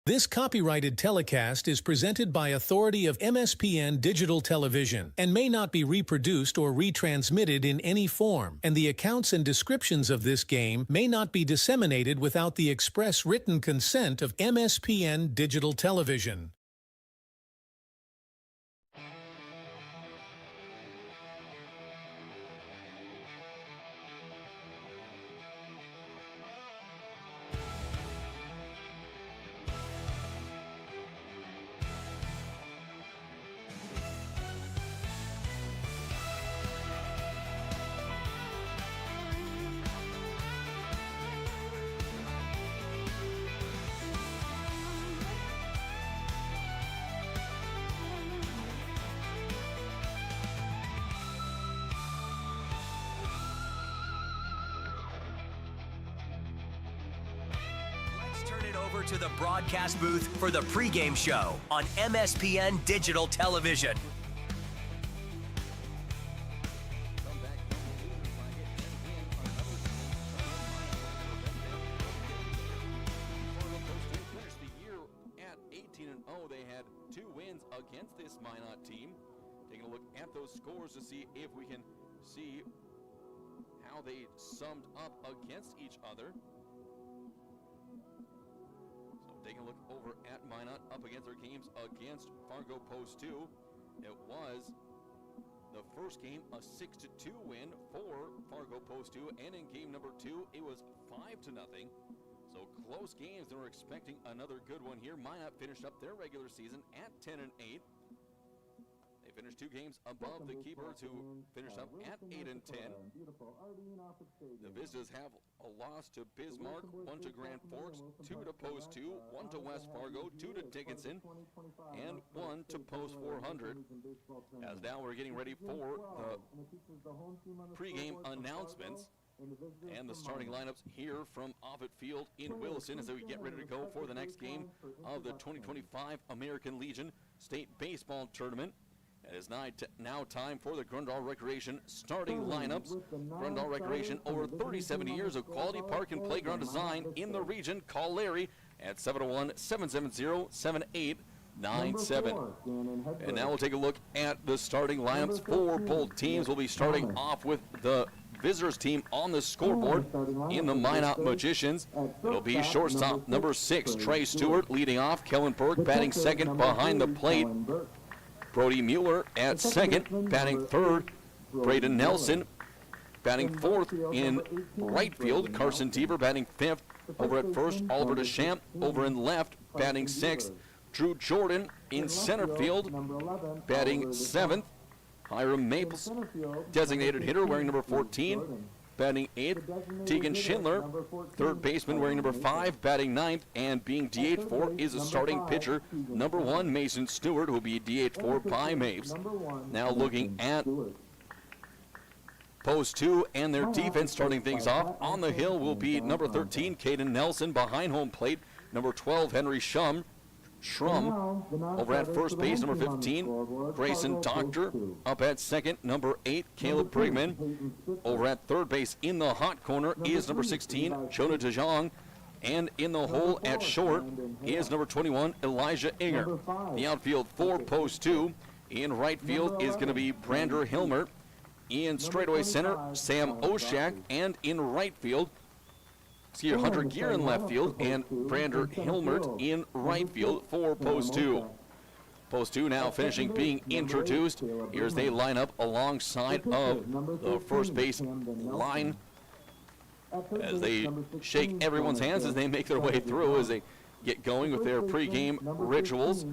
This copyrighted telecast is presented by authority of MSPN Digital Television and may not be reproduced or retransmitted in any form, and the accounts and descriptions of this game may not be disseminated without the express written consent of MSPN Digital Television. Over to the broadcast booth for the pregame show on MSPN Digital Television. Finished the year at 18-0. They had 2 wins against this Minot team. Taking a look at those scores to see if we can see how they summed up against each other. Taking a look over at Minot up against their games against Fargo Post 2. It was the first game a 6-2 win for Fargo Post 2, and in game number 2 it was 5-0. So close games, and we're expecting another good one here. Minot finished up their regular season at 10-8. They finished 2 games above the Keepers, who finished up at 8-10. The Vistas have a loss to Bismarck, 1 to Grand Forks, 2 to Post 2, 1 to West Fargo, 2 to Dickinson, and 1 to Post 400. As now we're getting ready for the pregame announcements and the starting lineups here from Offutt Field in Williston as we get ready to go for the next game of the 2025 American Legion State Baseball Tournament. It is now time for the Grundahl Recreation starting lineups. Grundahl Recreation, over 37 years of quality park and playground design in the region. Call Larry at 701-770-7897. And now we'll take a look at the starting lineups for both teams. We'll be starting off with the visitors team on the scoreboard in the Minot Magicians. It'll be shortstop number 6, Trey Stewart, leading off. Kellen Burke batting second behind the plate. Brody Mueller at second, batting third. Braden Nelson batting fourth in right field. Carson Deaver batting fifth. Over at first, Oliver Deschamps over in left, batting sixth. Drew Jordan in center field, batting seventh. Hiram Maples, designated hitter, wearing number 14, batting eighth. Tegan Schindler, third baseman, wearing number 5, batting ninth. And being DH for is a starting pitcher, number 1, Mason Stewart, who will be DH for by Mapes. Now looking at Post 2 and their defense, starting things off. On the hill will be number 13, Caden Nelson. Behind home plate, number 12, Henry Schrum. Over at first base, number 15, Grayson Doctor. Up at second, number 8, Caleb Brigman. Over at third base in the hot corner is number 16, Jonah DeJong. And in the hole at short is number 21, Elijah Inger. The outfield for Post 2. In right field is going to be Brander Hilmer. In straightaway center, Sam Oshak. And in right field, Hunter Gear in left field, and Brander Hilmert in right field for Post 2. Post 2 now finishing being introduced. Here's they line up alongside of the first base line as they shake everyone's hands as they make their way through as they get going with their pregame rituals.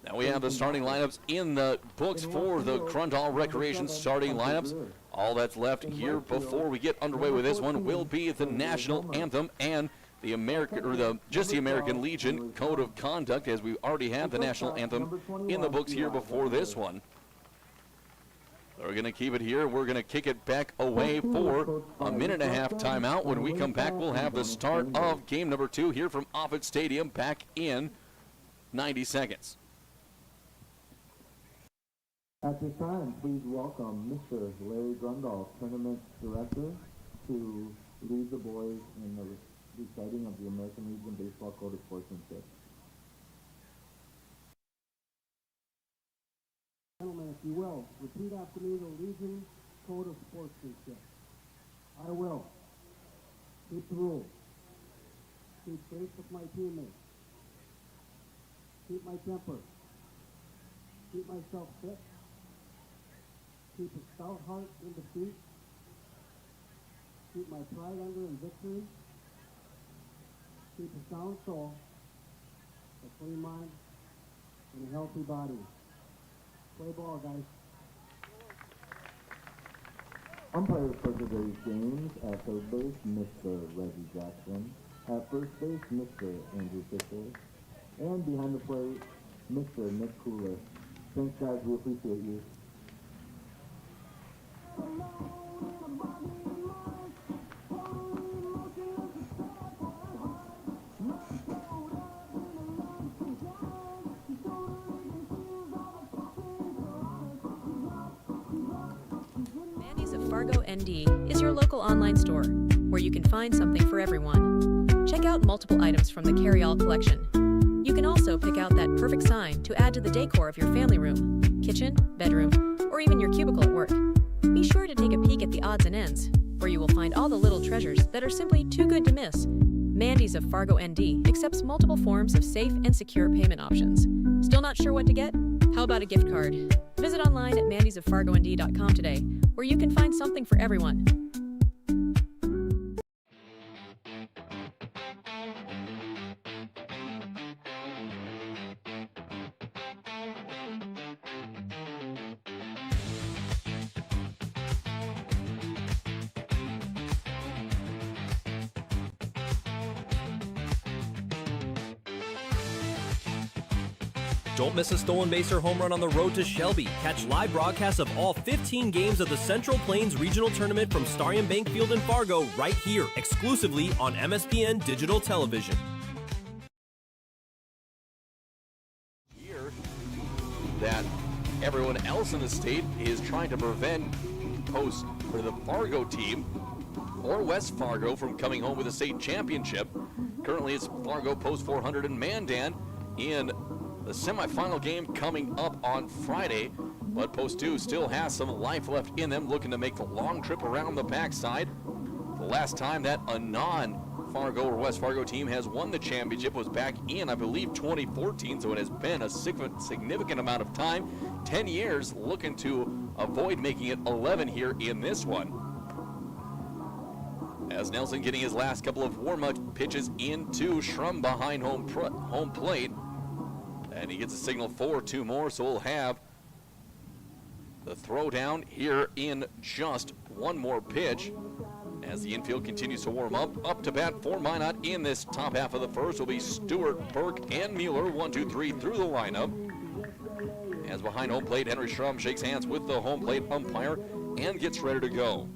Now we have the starting lineups in the books for the Grundahl Recreation starting lineups. All that's left here before we get underway with this one will be the national anthem and the American Legion Code of Conduct, as we already have the national anthem in the books here before this one. We're going to keep it here. We're going to kick it back away for a minute-and-a-half timeout. When we come back, we'll have the start of game number 2 here from Offutt Stadium back in 90 seconds. At this time, please welcome Mr. Larry Grundahl, Tournament Director, to lead the boys in the reciting of the American Legion Baseball Code of Sportsmanship. You will. Repeat after me the Legion Code of Sportsmanship. I will keep the rules. Keep faith with my teammates. Keep my temper. Keep myself fit. Keep a stout heart in defeat. Keep my pride under in victory. Keep a sound soul, a clean mind, and a healthy body. Play ball, guys. Umpires for today's games: at third base, Mr. Reggie Jackson; at first base, Mr. Andrew Fisher; and behind the plate, Mr. Nick Cooler. Thanks, guys. We appreciate you. Fargo ND is your local online store where you can find something for everyone. Check out multiple items from the carry-all collection. You can also pick out that perfect sign to add to the decor of your family room, kitchen, bedroom, or even your cubicle at work. Be sure to take a peek at the odds and ends, where you will find all the little treasures that are simply too good to miss. Mandy's of Fargo ND accepts multiple forms of safe and secure payment options. Still not sure what to get? How about a gift card? Visit online at mandysoffargond.com today, where you can find something for everyone. Don't miss a stolen base or home run on the road to Shelby. Catch live broadcasts of all 15 games of the Central Plains Regional Tournament from Starion Bank Field in Fargo right here, exclusively on MSPN Digital Television. Here, that everyone else in the state is trying to prevent host for the Fargo team or West Fargo from coming home with a state championship. Currently, it's Fargo Post 400 and Mandan in the semifinal game coming up on Friday, but Post 2 still has some life left in them, looking to make the long trip around the backside. The last time that a non-Fargo or West Fargo team has won the championship was back in, I believe, 2014, so it has been a significant amount of time. 10 years looking to avoid making it 11 here in this one. As Nelson getting his last couple of warm-up pitches into Shrum behind home plate. And he gets a signal for 2 more, so we'll have the throwdown here in just 1 more pitch. As the infield continues to warm up. Up to bat for Minot in this top half of the first will be Stewart, Burke, and Mueller. 1, 2, 3 through the lineup. As behind home plate, Henry Shrum shakes hands with the home plate umpire and gets ready to go.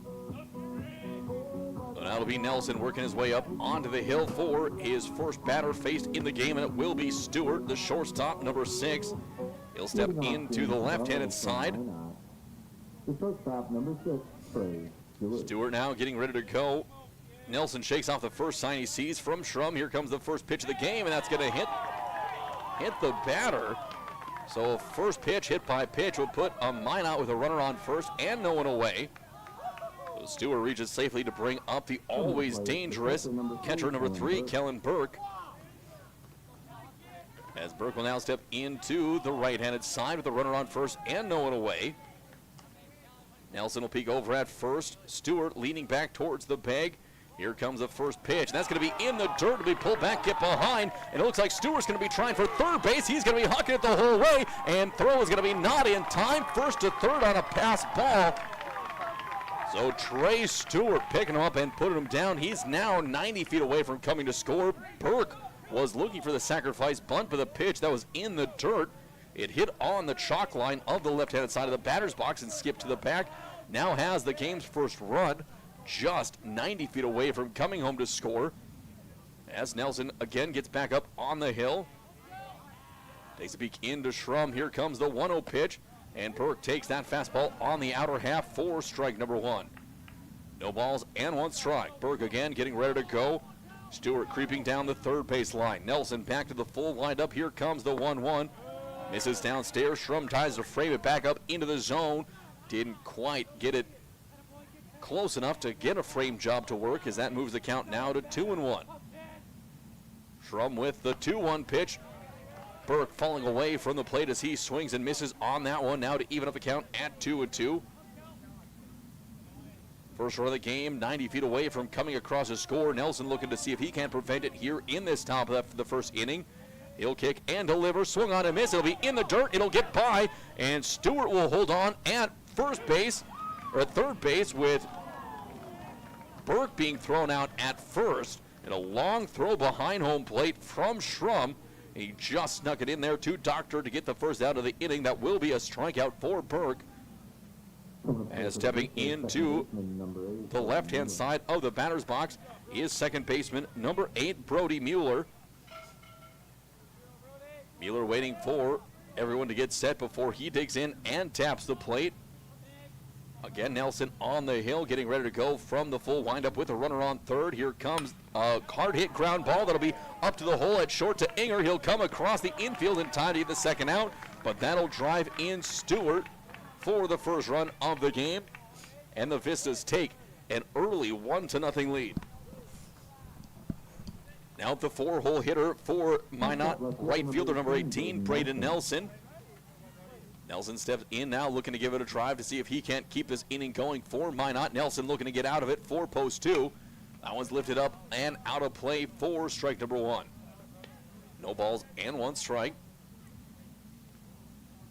So now it'll be Nelson working his way up onto the hill for his first batter faced in the game, and it will be Stewart, the shortstop, number 6. He'll step into the left-handed side. The shortstop, number 6, Trey Stewart now getting ready to go. Nelson shakes off the first sign he sees from Shrum. Here comes the first pitch of the game, and that's going to hit the batter. So first pitch, hit by pitch, will put a Minot with a runner on first and no one away. So Stewart reaches safely to bring up the always dangerous catcher number 3, Kellen Burke. As Burke will now step into the right-handed side with a runner on first and no one away. Nelson will peek over at first. Stewart leaning back towards the bag. Here comes the first pitch. That's going to be in the dirt to be pulled back, get behind. And it looks like Stewart's going to be trying for third base. He's going to be hucking it the whole way. And throw is going to be not in time. First to third on a pass ball. So Trey Stewart picking him up and putting him down. He's now 90 feet away from coming to score. Burke was looking for the sacrifice bunt, but the pitch that was in the dirt, it hit on the chalk line of the left-handed side of the batter's box and skipped to the back. Now has the game's first run, just 90 feet away from coming home to score. As Nelson again gets back up on the hill. Takes a peek into Shrum. Here comes the 1-0 pitch. And Burke takes that fastball on the outer half for strike number 1. No balls and 1 strike. Burke again getting ready to go. Stewart creeping down the third base line. Nelson back to the full windup. Here comes the 1-1. Misses downstairs. Schrum tries to frame it back up into the zone. Didn't quite get it close enough to get a frame job to work, as that moves the count now to 2-1. Schrum with the 2-1 pitch. Burke falling away from the plate as he swings and misses on that one, now to even up the count at 2-2. First run of the game, 90 feet away from coming across a score. Nelson looking to see if he can prevent it here in this top of the first inning. He'll kick and deliver, swung on and miss. It'll be in the dirt, it'll get by, and Stewart will hold on at first base, or at third base, with Burke being thrown out at first. And a long throw behind home plate from Schrum. He just snuck it in there to Doctor to get the first out of the inning. That will be a strikeout for Burke. And stepping into the left-hand side of the batter's box is second baseman number 8, Brody Mueller. Mueller waiting for everyone to get set before he digs in and taps the plate. Again, Nelson on the hill, getting ready to go from the full windup with a runner on third. Here comes a hard-hit ground ball that'll be up to the hole at short to Inger. He'll come across the infield in time to get the second out, but that'll drive in Stewart for the first run of the game. And the Vistas take an early 1-0 lead. Now the 4-hole hitter for Minot, right fielder number 18, Braden Nelson. Nelson steps in now, looking to give it a drive to see if he can't keep this inning going for Minot. Nelson looking to get out of it for post 2. That one's lifted up and out of play for strike number 1. No balls and 1 strike.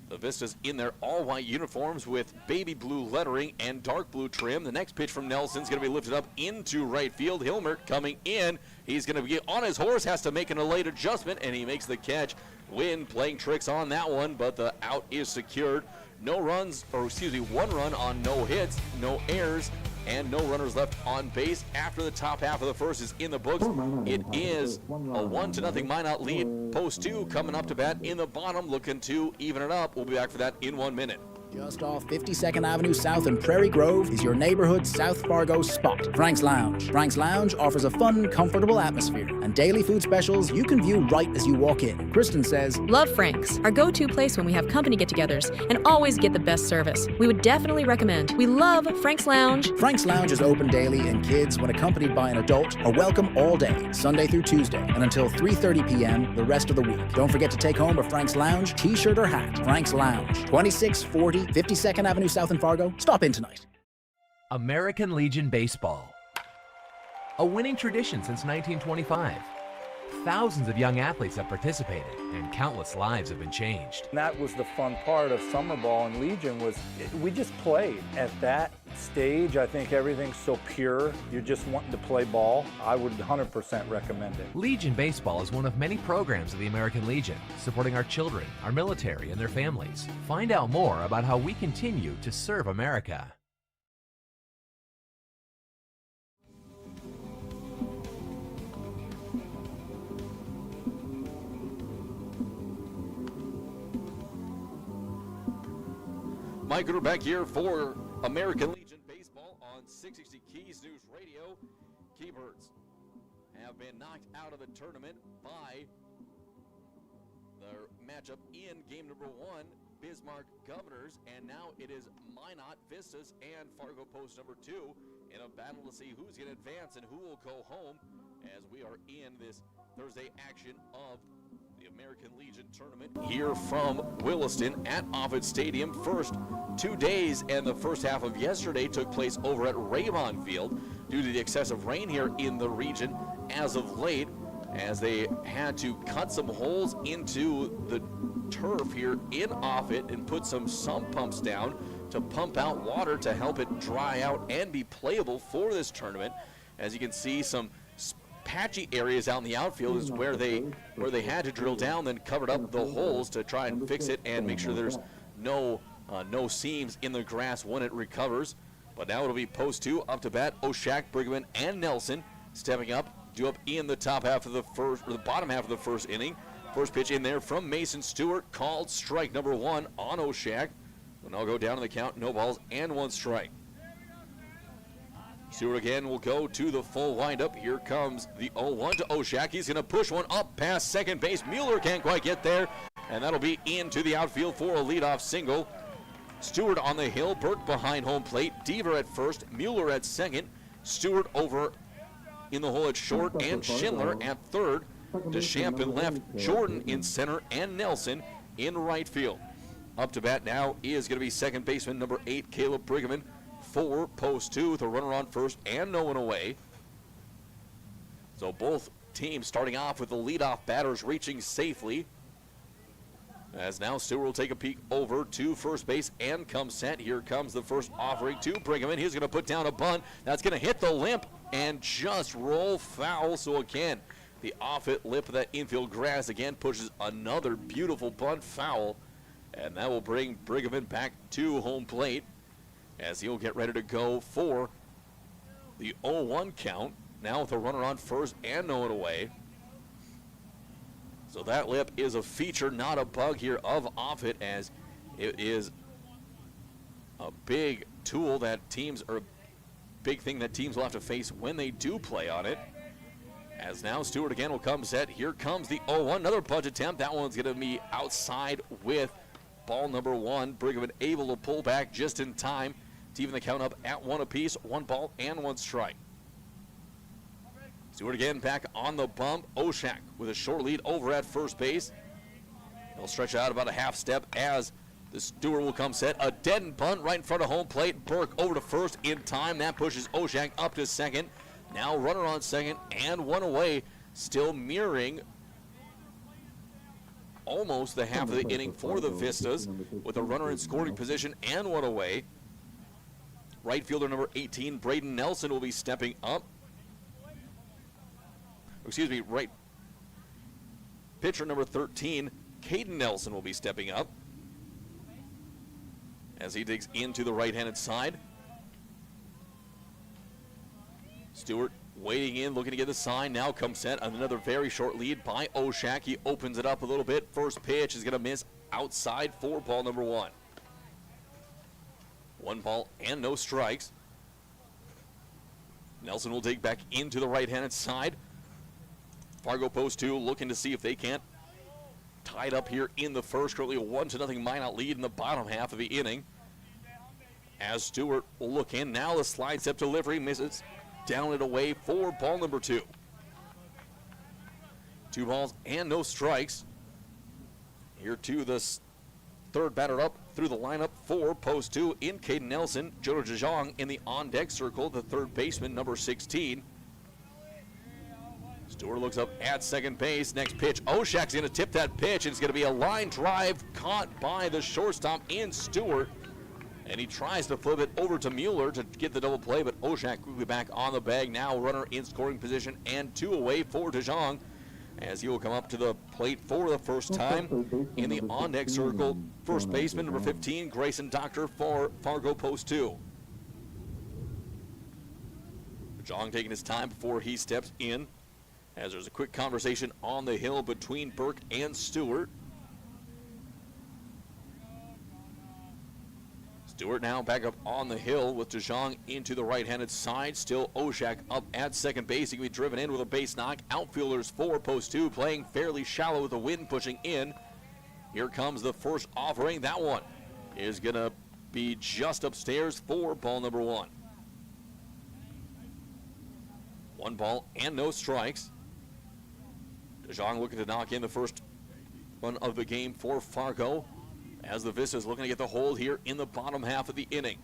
The Vistas in their all-white uniforms with baby blue lettering and dark blue trim. The next pitch from Nelson's going to be lifted up into right field. Hilmert coming in. He's going to be on his horse, has to make an late adjustment, and he makes the catch. Wynn playing tricks on that one, but the out is secured. No runs, or excuse me, 1 run on no hits, no errors, and no runners left on base. After the top half of the first is in the books, it is a 1-0 Minot lead. Post 2 coming up to bat in the bottom, looking to even it up. We'll be back for that in 1 minute. Just off 52nd Avenue South in Prairie Grove is your neighborhood South Fargo spot, Frank's Lounge. Frank's Lounge offers a fun, comfortable atmosphere and daily food specials you can view right as you walk in. Kristen says, Love Frank's, our go-to place when we have company get-togethers, and always get the best service. We would definitely recommend. We love Frank's Lounge. Frank's Lounge is open daily, and kids, when accompanied by an adult, are welcome all day, Sunday through Tuesday, and until 3:30 p.m. the rest of the week. Don't forget to take home a Frank's Lounge t-shirt or hat. Frank's Lounge, 2640 52nd Avenue South in Fargo. Stop in tonight. American Legion Baseball. A winning tradition since 1925. Thousands of young athletes have participated, and countless lives have been changed. And that was the fun part of summer ball and Legion was we just played. At that stage, I think everything's so pure. You're just wanting to play ball. I would 100% recommend it. Legion Baseball is one of many programs of the American Legion, supporting our children, our military, and their families. Find out more about how we continue to serve America. Mike Gruber back here for American Legion Baseball on 660 Keys News Radio. Keybirds have been knocked out of the tournament by their matchup in game number 1, Bismarck Governors, and now it is Minot Vistas and Fargo Post number 2 in a battle to see who's going to advance and who will go home as we are in this Thursday action of the American Legion tournament here from Williston at Offutt Stadium. First 2 days and the first half of yesterday took place over at Raymond Field due to the excessive rain here in the region as of late, as they had to cut some holes into the turf here in Offutt and put some sump pumps down to pump out water to help it dry out and be playable for this tournament. As you can see, some patchy areas out in the outfield is where they had to drill down, then covered up the holes to try and fix it and make sure there's no seams in the grass when it recovers. But now it'll be post 2 up to bat. Oshak, Brigman, and Nelson stepping up, due up in the top half of the first, or the bottom half of the first inning. First pitch in there from Mason Stewart, called strike number 1 on Oshak. And I'll go down to the count, no balls and 1 strike. Stewart again will go to the full windup. Here comes the 0-1 to Oshak. He's going to push one up past second base. Mueller can't quite get there. and that'll be into the outfield for a leadoff single. Stewart on the hill, Burke behind home plate, Deaver at first, Mueller at second, Stewart over in the hole at short, and Schindler at third. Deschamps in left, Jordan in center, and Nelson in right field. Up to bat now is going to be second baseman number 8, Caleb Brigham. 4, post 2 with a runner on first and no one away. So both teams starting off with the leadoff batters reaching safely. As now Stewart will take a peek over to first base and come set. Here comes the first offering to Brigham. He's going to put down a bunt. That's going to hit the limp and just roll foul. So again, the off-hit lip of that infield grass again pushes another beautiful bunt foul. And that will bring Brigham back to home plate as he'll get ready to go for the 0-1 count. Now with a runner on first and no one away. So that lip is a feature, not a bug here of off-hit, as it is a big tool that teams, or a big thing that teams will have to face when they do play on it. As now Stewart again will come set. Here comes the 0-1, another bunch attempt. That one's going to be outside with ball number 1. Brigham able to pull back just in time to even the count up at 1 apiece, 1 ball and 1 strike. Stewart again back on the bump. Oshak with a short lead over at first base. He'll stretch out about a half step as the Stewart will come set. A dead bunt right in front of home plate. Burke over to first in time. That pushes Oshak up to second. Now runner on second and 1 away. Still mirroring almost the half of the inning for the Vistas with a runner in scoring position and 1 away. Right fielder number 18, Braden Nelson, will be stepping up. Excuse me, right pitcher number 13, Caden Nelson, will be stepping up as he digs into the right-handed side. Stewart waiting in, looking to get the sign. Now comes set. Another very short lead by Oshak. He opens it up a little bit. First pitch is going to miss outside for ball number 1. 1 ball and no strikes. Nelson will dig back into the right-handed side. Fargo post 2 looking to see if they can't tie it up here in the first. Currently a 1-0 Minot lead in the bottom half of the inning. As Stewart will look in. Now the slide step delivery misses. Down and away for ball number 2. 2 balls and no strikes. Here to the third batter up through the lineup for post 2 in Caden Nelson. Jonah Jajong in the on-deck circle, the third baseman, number 16. Stewart looks up at second base. Next pitch, Oshak's going to tip that pitch, and it's going to be a line drive caught by the shortstop in Stewart. And he tries to flip it over to Mueller to get the double play, but Oshak quickly back on the bag. Now runner in scoring position and 2 away for DeJong as he will come up to the plate for the first time in the on-deck circle. First baseman, number 15, Grayson Doctor for Fargo post 2. DeJong taking his time before he steps in as there's a quick conversation on the hill between Burke and Stewart. Stewart now back up on the hill with DeJong into the right-handed side. Still Oshak up at second base. He can be driven in with a base knock. Outfielders for post 2 playing fairly shallow with the wind pushing in. Here comes the first offering. That one is going to be just upstairs for ball number 1. 1 ball and no strikes. DeJong looking to knock in the first one of the game for Fargo, as the Vistas looking to get the hold here in the bottom half of the inning.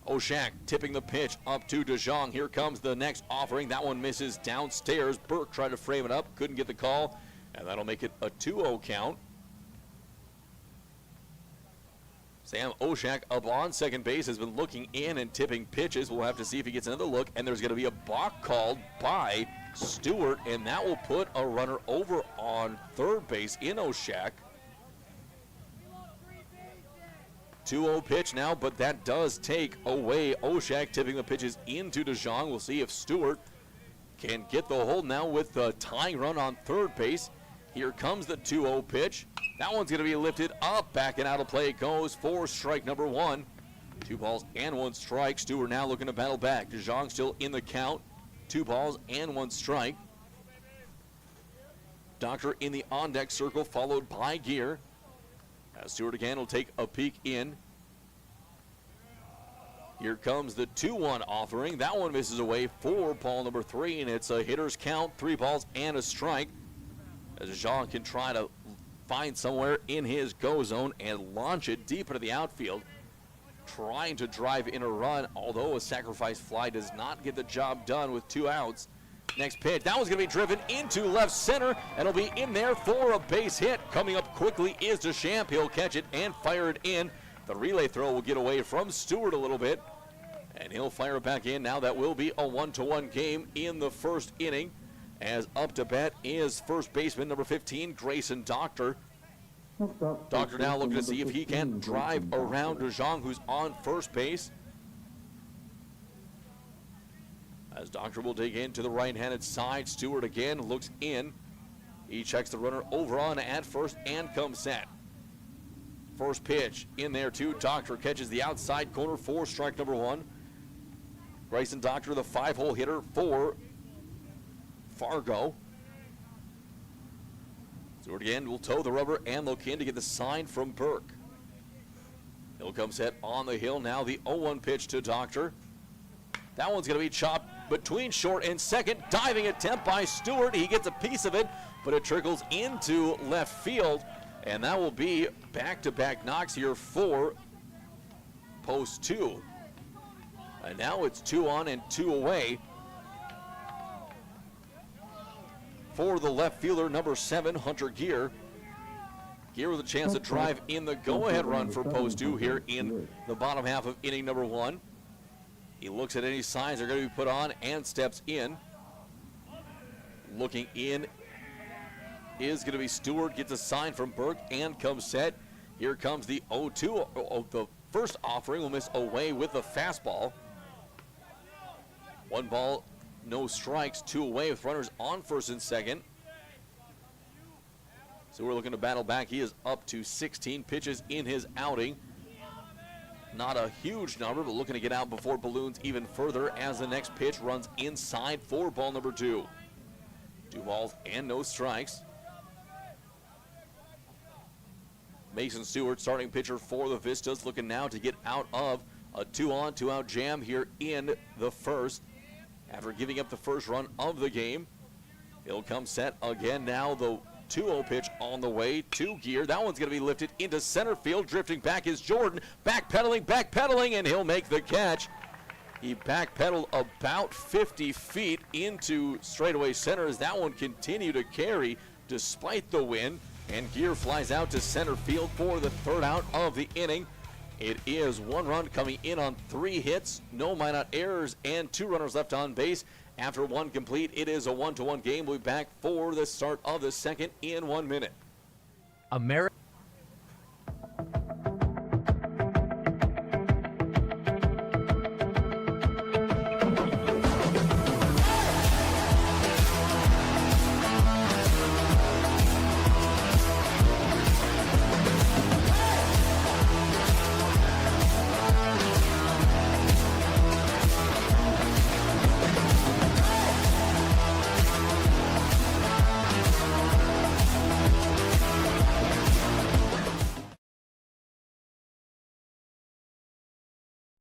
Oshak tipping the pitch up to DeJong. Here comes the next offering. That one misses downstairs. Burke tried to frame it up, couldn't get the call, and that'll make it a 2-0 count. Sam Oshak up on second base has been looking in and tipping pitches. We'll have to see if he gets another look, and there's going to be a balk called by Stewart, and that will put a runner over on third base in Oshak. 2-0 pitch now, but that does take away Oshak tipping the pitches into DeJong. We'll see if Stewart can get the hold now with the tying run on third base. Here comes the 2-0 pitch. That one's going to be lifted up. Back and out of play it goes for strike number 1. 2 balls and 1 strike. Stewart now looking to battle back. DeJong still in the count. 2 balls and 1 strike. Doctor in the on-deck circle, followed by Gear. Stewart again will take a peek in. Here comes the 2-1 offering. That one misses away for ball number 3, and it's a hitter's count, 3 balls and a strike. As Jean can try to find somewhere in his go zone and launch it deep into the outfield, trying to drive in a run, although a sacrifice fly does not get the job done with 2 outs. Next pitch, that one's going to be driven into left center, and it'll be in there for a base hit. Coming up quickly is Deschamps. He'll catch it and fire it in. The relay throw will get away from Stewart a little bit, and he'll fire it back in. Now that will be a 1-1 game in the first inning, as up to bat is first baseman number 15, Grayson Doctor. Doctor now looking to see if he can drive around DeJong, who's on first base. As Doctor will dig into the right-handed side, Stewart again looks in. He checks the runner over on at first and comes set. First pitch in there too. Doctor catches the outside corner for strike number 1. Grayson Doctor, the 5-hole hitter for Fargo. Stewart again will toe the rubber and look in to get the sign from Burke. He'll come set on the hill now. The 0-1 pitch to Doctor. That one's going to be chopped between short and second. Diving attempt by Stewart. He gets a piece of it, but it trickles into left field. And that will be back-to-back knocks here for post 2. And now it's 2 on and 2 away for the left fielder, number 7, Hunter Gear. Gear with a chance to drive in the go-ahead run for post 2 here in the bottom half of inning number 1. He looks at any signs that are going to be put on and steps in. Looking in is going to be Stewart, gets a sign from Burke and comes set. Here comes the 0-2. The first offering will miss away with the fastball. 1 ball, no strikes, 2 away with runners on first and second. So we're looking to battle back. He is up to 16 pitches in his outing. Not a huge number, but looking to get out before balloons even further as the next pitch runs inside for ball number 2. 2 balls and no strikes. Mason Stewart, starting pitcher for the Vistas, looking now to get out of a 2-on, 2-out jam here in the first. After giving up the first run of the game, he'll come set again now. The 2-0 pitch on the way to Gear. That one's going to be lifted into center field. Drifting back is Jordan. Backpedaling, and he'll make the catch. He backpedaled about 50 feet into straightaway center as that one continued to carry despite the wind. And Gear flies out to center field for the 3rd out of the inning. It is 1 run coming in on 3 hits, no Minot errors, and 2 runners left on base. After 1 complete, it is a 1-1 game. We'll be back for the start of the second in 1 minute.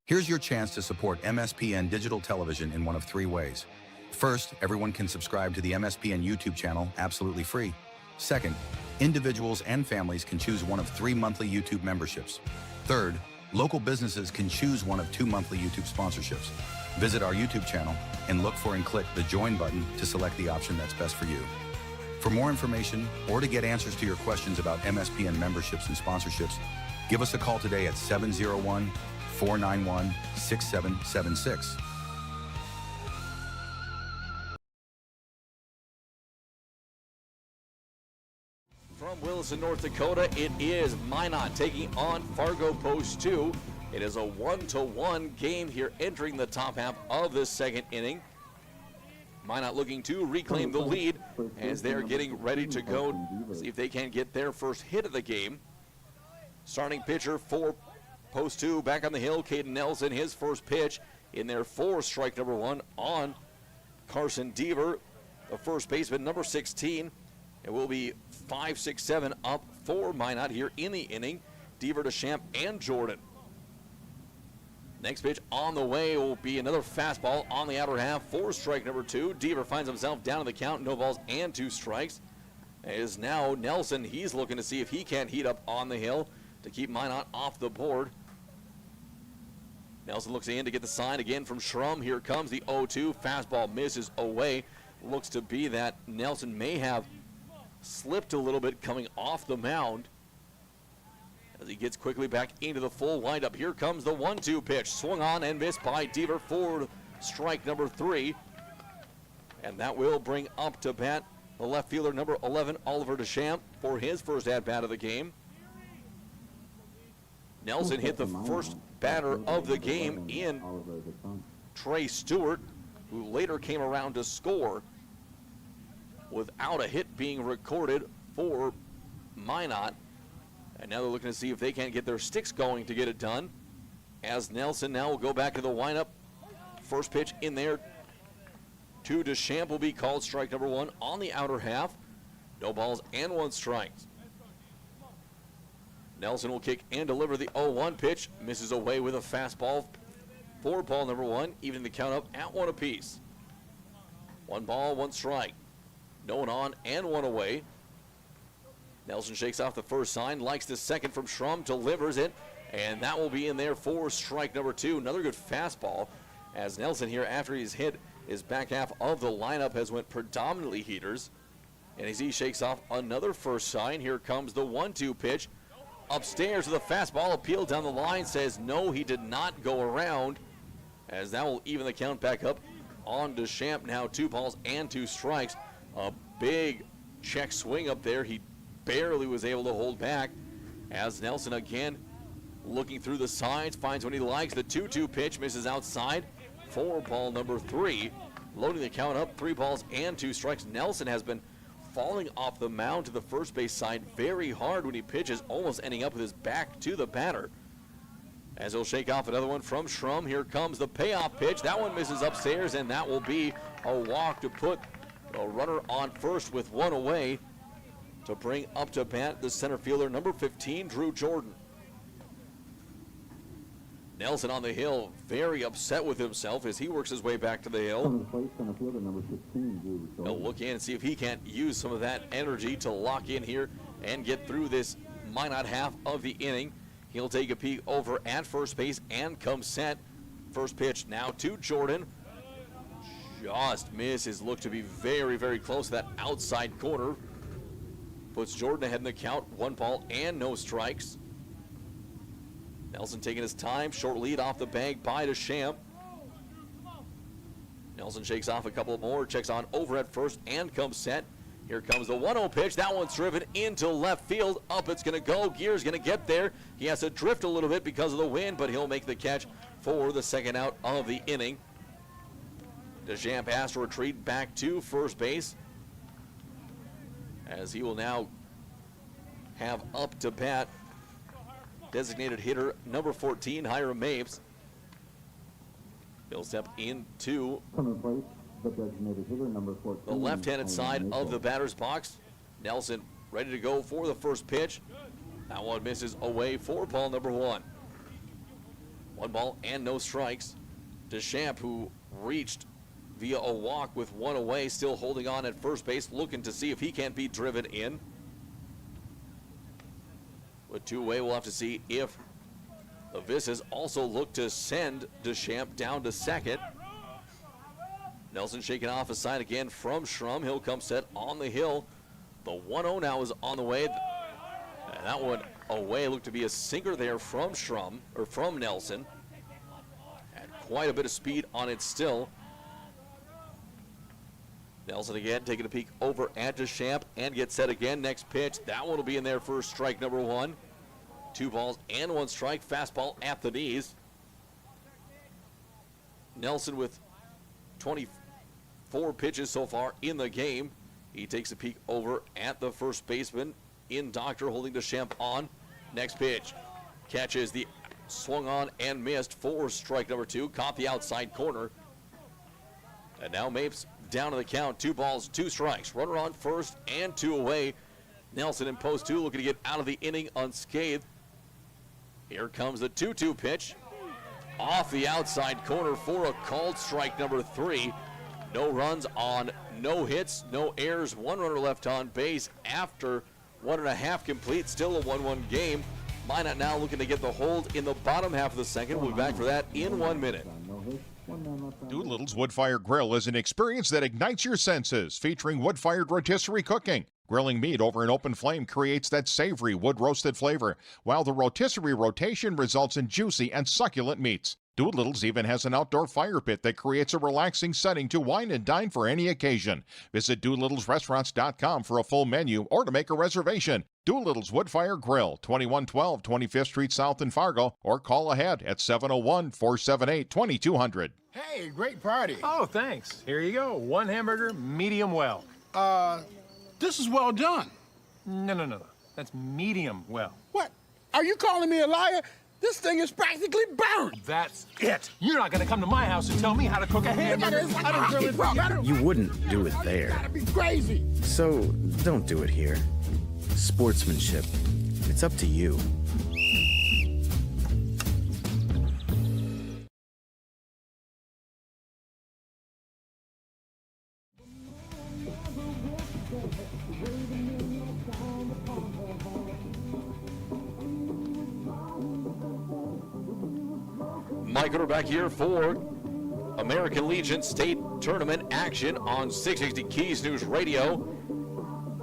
Here's your chance to support MSPN Digital Television in one of 3 ways. First, everyone can subscribe to the MSPN YouTube channel absolutely free. Second, individuals and families can choose one of 3 monthly YouTube memberships. Third, local businesses can choose one of 2 monthly YouTube sponsorships. Visit our YouTube channel and look for and click the Join button to select the option that's best for you. For more information or to get answers to your questions about MSPN memberships and sponsorships, give us a call today at 701-491-6776. From Williston, North Dakota, it is Minot taking on Fargo Post 2. It is a 1-1 game here entering the top half of this second inning. Minot looking to reclaim the lead as they're getting ready to go, see if they can get their first hit of the game. Starting pitcher for Post 2 back on the hill, Caden Nelson, his first pitch in there for strike number 1 on Carson Deaver, the first baseman, number 16. It will be 5-6-7 up for Minot here in the inning. Deaver, Deschamps, and Jordan. Next pitch on the way will be another fastball on the outer half for strike number 2. Deaver finds himself down in the count, no balls and 2 strikes. It is now Nelson. He's looking to see if he can't heat up on the hill to keep Minot off the board. Nelson looks in to get the sign again from Schrum. Here comes the 0-2. Fastball misses away. Looks to be that Nelson may have slipped a little bit coming off the mound as he gets quickly back into the full windup. Here comes the 1-2 pitch. Swung on and missed by Deaver for strike number 3. And that will bring up to bat the left fielder, number 11, Oliver Deschamps, for his first at-bat of the game. Nelson hit the first batter of the game in Trey Stewart, who later came around to score without a hit being recorded for Minot. And now they're looking to see if they can't get their sticks going to get it done. As Nelson now will go back to the windup. First pitch in there to Deschamps will be called strike number 1 on the outer half. No balls and 1 strike. Nelson will kick and deliver the 0-1 pitch. Misses away with a fastball for ball number 1, evening the count up at 1 apiece. 1 ball, 1 strike. No one on and 1 away. Nelson shakes off the first sign, likes the second from Schrum, delivers it, and that will be in there for strike number 2. Another good fastball, as Nelson here, after he's hit his back half of the lineup, has went predominantly heaters. And as he shakes off another first sign, here comes the 1-2 pitch. Upstairs with a fastball, appeal down the line, says no, he did not go around, as that will even the count back up on Deschamps. Now 2 balls and 2 strikes. A big check swing up there. He barely was able to hold back, as Nelson again looking through the signs, finds what he likes. The 2-2 pitch misses outside for ball number 3. Loading the count up, 3 balls and 2 strikes. Nelson has been falling off the mound to the first base side very hard when he pitches, almost ending up with his back to the batter. As he'll shake off another one from Schrum. Here comes the payoff pitch. That one misses upstairs, and that will be a walk to put a runner on first with 1 away to bring up to bat the center fielder, number 15, Drew Jordan. Nelson on the hill, very upset with himself as he works his way back to the hill. He'll look in and see if he can't use some of that energy to lock in here and get through this Minot half of the inning. He'll take a peek over at first base and come set. First pitch now to Jordan. Just misses, look to be very, very close to that outside corner. Puts Jordan ahead in the count, 1 ball and no strikes. Nelson taking his time, short lead off the bag by Deschamps. Nelson shakes off a couple more, checks on over at first and comes set. Here comes the 1-0 pitch. That one's driven into left field. Up it's going to go. Gear's going to get there. He has to drift a little bit because of the wind, but he'll make the catch for the second out of the inning. Deschamps has to retreat back to first base, as he will now have up to bat designated hitter number 14, Hiram Mapes. He'll step into the left-handed side of the batter's box. Nelson ready to go for the first pitch. That one misses away for ball number 1. 1 ball and no strikes. Deschamps, who reached via a walk with 1 away, still holding on at first base, looking to see if he can't be driven in. With 2 away, we'll have to see if the Visas also look to send Deschamps down to second. Nelson shaking off a sign again from Schrum. He'll come set on the hill. The 1-0 now is on the way. And that one away looked to be a sinker there from Schrum, or from Nelson. Had quite a bit of speed on it still. Nelson again taking a peek over at Deschamps and gets set again. Next pitch, that one will be in there for strike number 1. 2 balls and 1 strike. Fastball at the knees. Nelson with 24 pitches so far in the game. He takes a peek over at the first baseman in Doctor, holding Deschamps on. Next pitch, catches the swung on and missed for strike number 2. Caught the outside corner. And now Mapes down to the count. 2 balls, 2 strikes. Runner on first and 2 away. Nelson in post 2 looking to get out of the inning unscathed. Here comes the 2-2 pitch. Off the outside corner for a called strike number 3. No runs on no hits, no errors, 1 runner left on base after 1.5 complete. Still a 1-1 game. Minot now looking to get the hold in the bottom half of the second. We'll be back for that in 1 minute. Doolittle's Wood-Fired Grill is an experience that ignites your senses, featuring wood-fired rotisserie cooking. Grilling meat over an open flame creates that savory wood-roasted flavor, while the rotisserie rotation results in juicy and succulent meats. Doolittle's even has an outdoor fire pit that creates a relaxing setting to wine and dine for any occasion. Visit DoolittlesRestaurants.com for a full menu or to make a reservation. Doolittle's Wood-Fire Grill, 2112 25th Street South in Fargo, or call ahead at 701-478-2200. Hey, great party. Oh, thanks. Here you go. 1 hamburger, medium well. This is well done. No. That's medium well. What? Are you calling me a liar? This thing is practically burned. That's it. You're not going to come to my house and tell me how to cook a hamburger. I don't grill it for you. You wouldn't do it there. You gotta be crazy. So don't do it here. Sportsmanship. It's up to you. Mike, we're back here for American Legion State Tournament action on 660 Keys News Radio.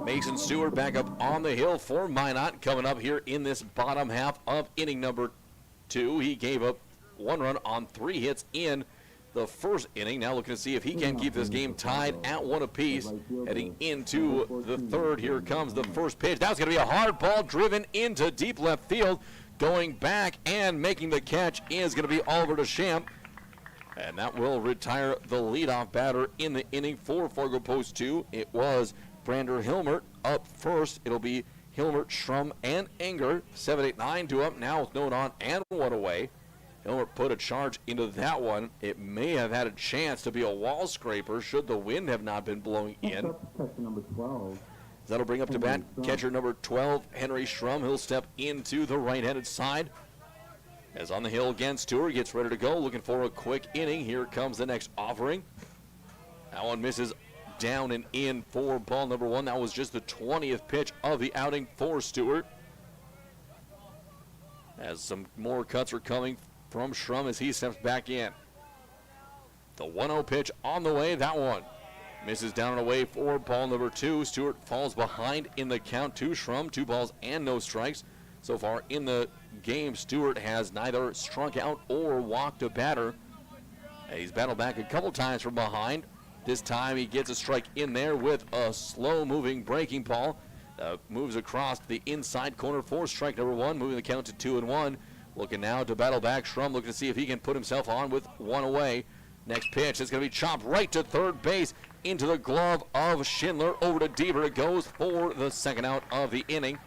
Mason Stewart back up on the hill for Minot coming up here in this bottom half of inning number 2. He gave up 1 run on 3 hits in the first inning. Now looking to see if he can keep this game tied at 1 apiece. Heading into the third, here comes the first pitch. That's going to be a hard ball driven into deep left field. Going back and making the catch is going to be Oliver Deschamps. And that will retire the leadoff batter in the inning for Fargo Post 2. It was Brander Hilmert up first. It'll be Hilmert, Schrum, and Enger. 7-8-9 to up now with no on and 1 away. Hilmert put a charge into that one. It may have had a chance to be a wall scraper should the wind have not been blowing in. Number 12. That'll bring up to bat catcher number 12, Henry Schrum. He'll step into the right-handed side. As on the hill again, Stewart gets ready to go, looking for a quick inning. Here comes the next offering. That one misses down and in for ball number 1. That was just the 20th pitch of the outing for Stewart. As some more cuts are coming from Schrum as he steps back in. The 1-0 pitch on the way, that one misses down and away for ball number 2. Stewart falls behind in the count to Schrum. 2 balls and no strikes. So far in the game, Stewart has neither struck out or walked a batter. And he's battled back a couple times from behind. This time he gets a strike in there with a slow-moving breaking ball. Moves across the inside corner for strike number 1, moving the count to 2-1. Looking now to battle back. Schrum looking to see if he can put himself on with 1 away. Next pitch is going to be chopped right to third base into the glove of Schindler. Over to Deaver. It goes for the second out of the inning.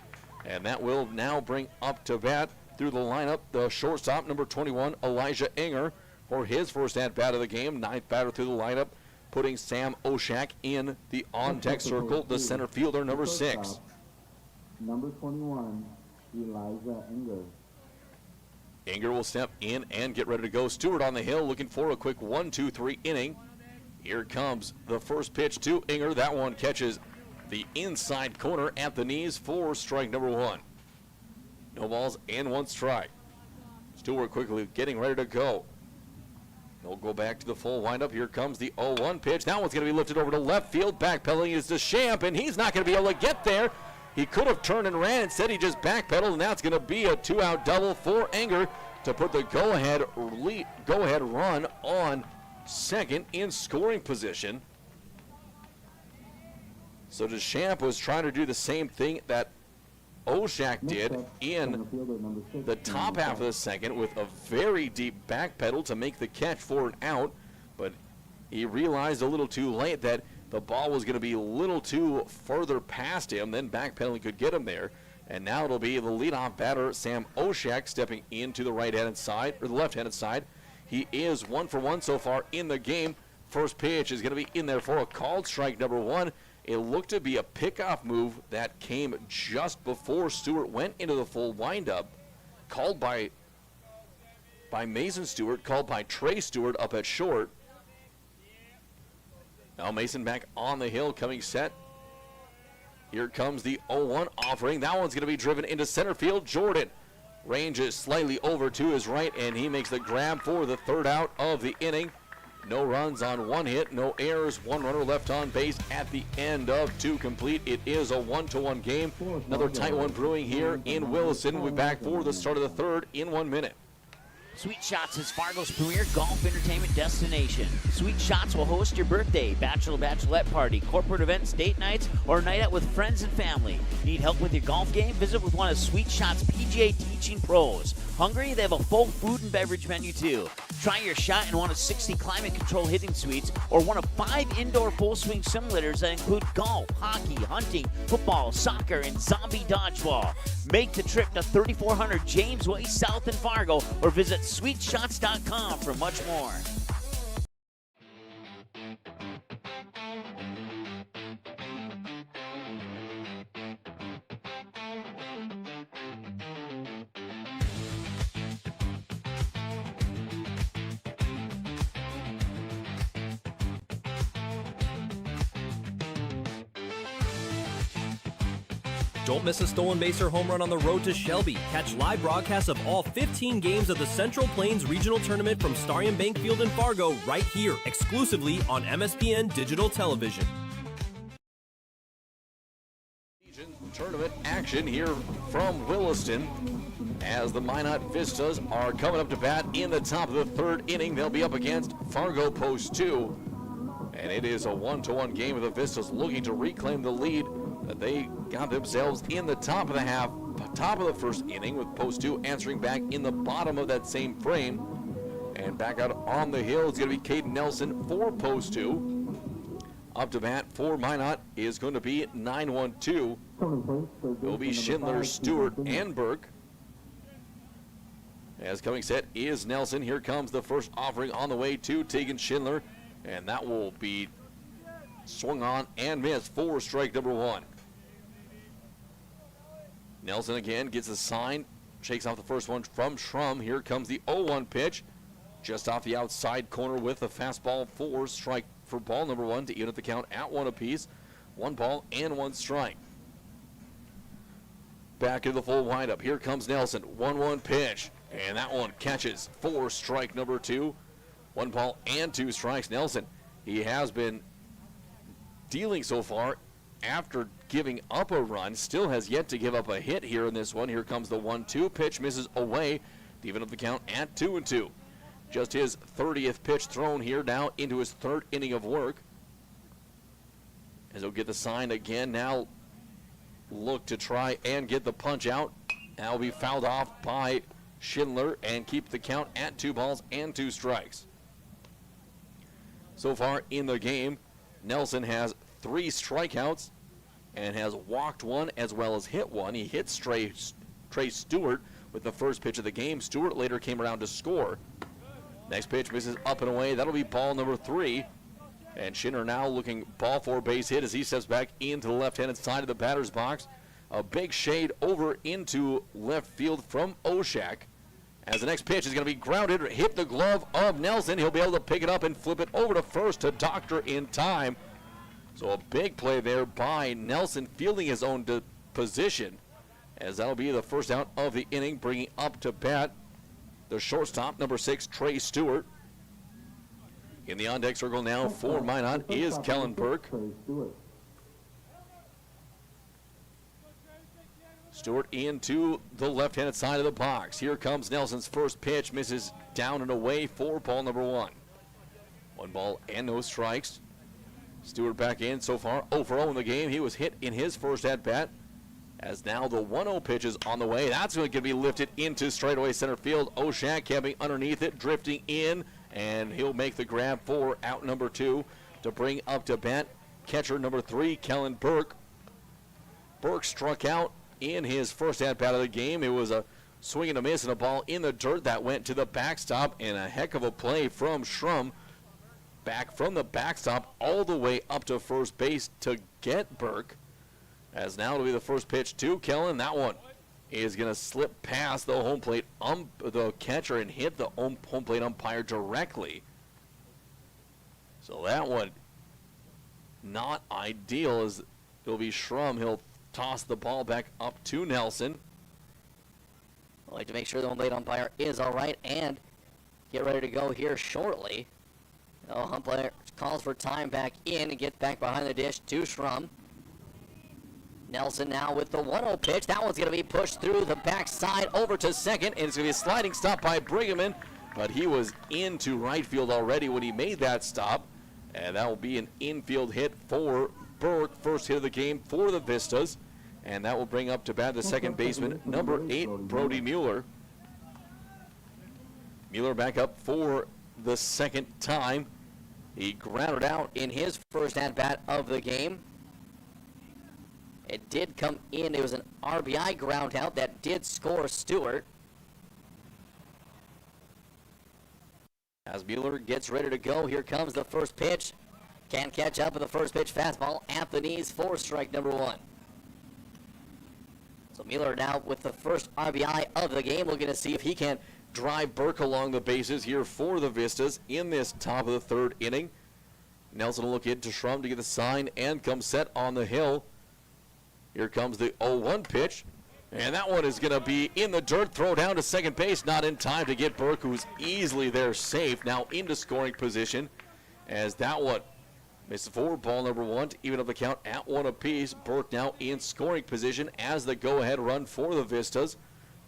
And that will now bring up to bat through the lineup the shortstop, number 21, Elijah Enger, for his first at-bat of the game. 9th batter through the lineup, putting Sam Oshak in the on-deck circle, the center fielder, number 6. Number 21, Elijah Enger. Enger will step in and get ready to go. Stewart on the hill looking for a quick 1-2-3 inning. Here comes the first pitch to Enger. That one catches the inside corner at the knees for strike number 1. No balls and 1 strike. Stewart quickly getting ready to go. He'll go back to the full windup. Here comes the 0-1 pitch. That one's going to be lifted over to left field. Backpedaling is Deschamps, and he's not going to be able to get there. He could have turned and ran. Instead, he just backpedaled, and that's going to be a 2-out double for Enger to put the go-ahead run on second in scoring position. So Deschamps was trying to do the same thing that Oshak did in the top half of the second with a very deep back pedal to make the catch for an out, but he realized a little too late that the ball was going to be a little too further past him, then backpedaling could get him there. And now it'll be the leadoff batter, Sam Oshak, stepping into the right-handed side, or the left-handed side. He is 1 for 1 so far in the game. First pitch is going to be in there for a called strike number 1. It looked to be a pickoff move that came just before Stewart went into the full windup, called by Mason Stewart, called by Trey Stewart up at short. Now Mason back on the hill, coming set. Here comes the 0-1 offering. That one's going to be driven into center field. Jordan ranges slightly over to his right, and he makes the grab for the third out of the inning. No runs on one hit, no errors, one runner left on base at the end of two complete. It is a 1-1 game. Another tight one brewing here in Williston. We'll be back for the start of the third in 1 minute. Sweet Shots is Fargo's premier golf entertainment destination. Sweet Shots will host your birthday, bachelorette party, corporate events, date nights, or a night out with friends and family. Need help with your golf game? Visit with one of Sweet Shots' PGA teaching pros. Hungry? They have a full food and beverage menu too. Try your shot in one of 60 climate control hitting suites or one of 5 indoor full swing simulators that include golf, hockey, hunting, football, soccer, and zombie dodgeball. Make the trip to 3400 James Way South in Fargo or visit sweetshots.com for much more. Don't miss a stolen base or home run on the road to Shelby. Catch live broadcasts of all 15 games of the Central Plains Regional Tournament from Starion Bank Field in Fargo right here, exclusively on MSPN Digital Television. Tournament action here from Williston as the Minot Vistas are coming up to bat in the top of the third inning. They'll be up against Fargo Post 2, and it is a 1-1 game with the Vistas looking to reclaim the lead that they got themselves in the top of the half, top of the first inning, with Post 2 answering back in the bottom of that same frame. And back out on the hill is going to be Caden Nelson for Post 2. Up to bat for Minot is going to be 9-1-2. It will be Schindler, Stewart, and Burke. As coming set is Nelson. Here comes the first offering on the way to Tegan Schindler, and that will be swung on and missed for strike number one. Nelson again gets a sign, shakes off the first one from Schrum. Here comes the 0-1 pitch, just off the outside corner with a fastball for strike for ball number one to even up the count at one apiece. 1 ball and 1 strike. Back into the full windup. Here comes Nelson. 1-1 pitch, and that one catches for strike number 2. 1 ball and 2 strikes. Nelson, he has been dealing so far after giving up a run, still has yet to give up a hit here in this one. Here comes the 1-2 pitch, misses away to even up the count at 2-2. Just his 30th pitch thrown here now into his third inning of work. As he'll get the sign again, now look to try and get the punch out. That'll be fouled off by Schindler and keep the count at 2 balls and 2 strikes. So far in the game, Nelson has 3 strikeouts and has walked 1 as well as hit 1. He hit Trey Stewart with the first pitch of the game. Stewart later came around to score. Next pitch misses up and away. That'll be ball number 3. And Schindler now looking ball for base hit as he steps back into the left-handed side of the batter's box. A big shade over into left field from Oshak. As the next pitch is going to be grounded, hit the glove of Nelson. He'll be able to pick it up and flip it over to first to Doctor in time. So a big play there by Nelson, fielding his own position, as that'll be the first out of the inning, bringing up to bat the shortstop, number 6, Trey Stewart. In the on-deck circle now for Minot is Kellen Burke. Stewart into the left-handed side of the box. Here comes Nelson's first pitch, misses down and away for ball number 1. 1 ball and no strikes. Stewart back in so far, 0 for 0 in the game. He was hit in his first at-bat. As now the 1-0 pitch is on the way. That's going to be lifted into straightaway center field. Oshak camping underneath it, drifting in, and he'll make the grab for out number 2 to bring up to bat catcher number 3, Kellen Burke. Burke struck out in his first at-bat of the game. It was a swing and a miss and a ball in the dirt that went to the backstop, and a heck of a play from Schrum back from the backstop all the way up to first base to get Burke. As now it'll be the first pitch to Kellen. That one is going to slip past the home plate, the catcher, and hit the home plate umpire directly. So that one not ideal, as it'll be Schrum. He'll toss the ball back up to Nelson. I'd like to make sure the home plate umpire is all right and get ready to go here shortly. The umpire calls for time back in and gets back behind the dish to Schrum. Nelson now with the 1-0 pitch. That one's going to be pushed through the backside over to second, and it's going to be a sliding stop by Brigham, but he was into right field already when he made that stop, and that will be an infield hit for Burke. First hit of the game for the Vistas, and that will bring up to bat the second baseman, number 8, Brody Mueller. Mueller back up for the second time. He grounded out in his first at-bat of the game. It did come in. It was an RBI ground out that did score Stewart. As Mueller gets ready to go, here comes the first pitch. Can't catch up with the first pitch fastball at the knees for strike number 1. So Mueller now with the first RBI of the game, looking to see if he can drive Burke along the bases here for the Vistas in this top of the third inning. Nelson will look into Schrum to get the sign and come set on the hill. Here comes the 0-1 pitch, and that one is going to be in the dirt. Throw down to second base, not in time to get Burke, who's easily there safe, now into scoring position, as that one misses forward ball number 1 to even up the count at 1 apiece. Burke now in scoring position as the go-ahead run for the Vistas.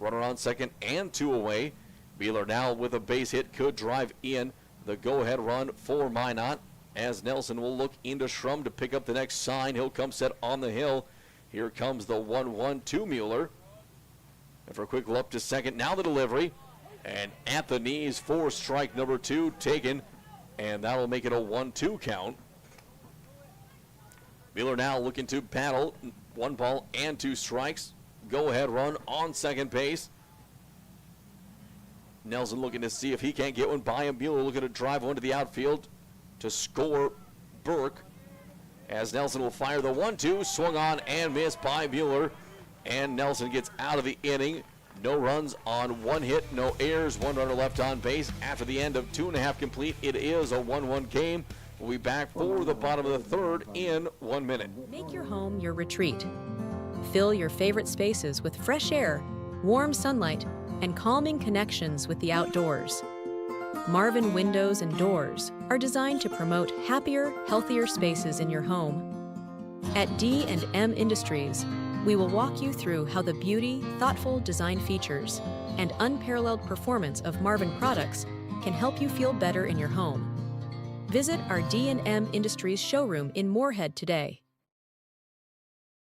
Runner on second and 2 away. Beeler now with a base hit could drive in the go-ahead run for Minot, as Nelson will look into Schrum to pick up the next sign. He'll come set on the hill. Here comes the 1-1 to Mueller. And for a quick look to second, now the delivery. And at the knees for strike number 2 taken. And that'll make it a 1-2 count. Mueller now looking to paddle. 1 ball and 2 strikes. Go ahead run on second base. Nelson looking to see if he can't get one by him. Mueller looking to drive one to the outfield to score Burke. As Nelson will fire the 1-2, swung on and missed by Mueller. And Nelson gets out of the inning. No runs on 1 hit, no errors, 1 runner left on base. After the end of 2.5 complete, it is a 1-1 game. We'll be back for the bottom of the third in 1 minute. Make your home your retreat. Fill your favorite spaces with fresh air, warm sunlight, and calming connections with the outdoors. Marvin Windows and Doors are designed to promote happier, healthier spaces in your home. At D&M Industries, we will walk you through how the beauty, thoughtful design features, and unparalleled performance of Marvin products can help you feel better in your home. Visit our D&M Industries showroom in Moorhead today.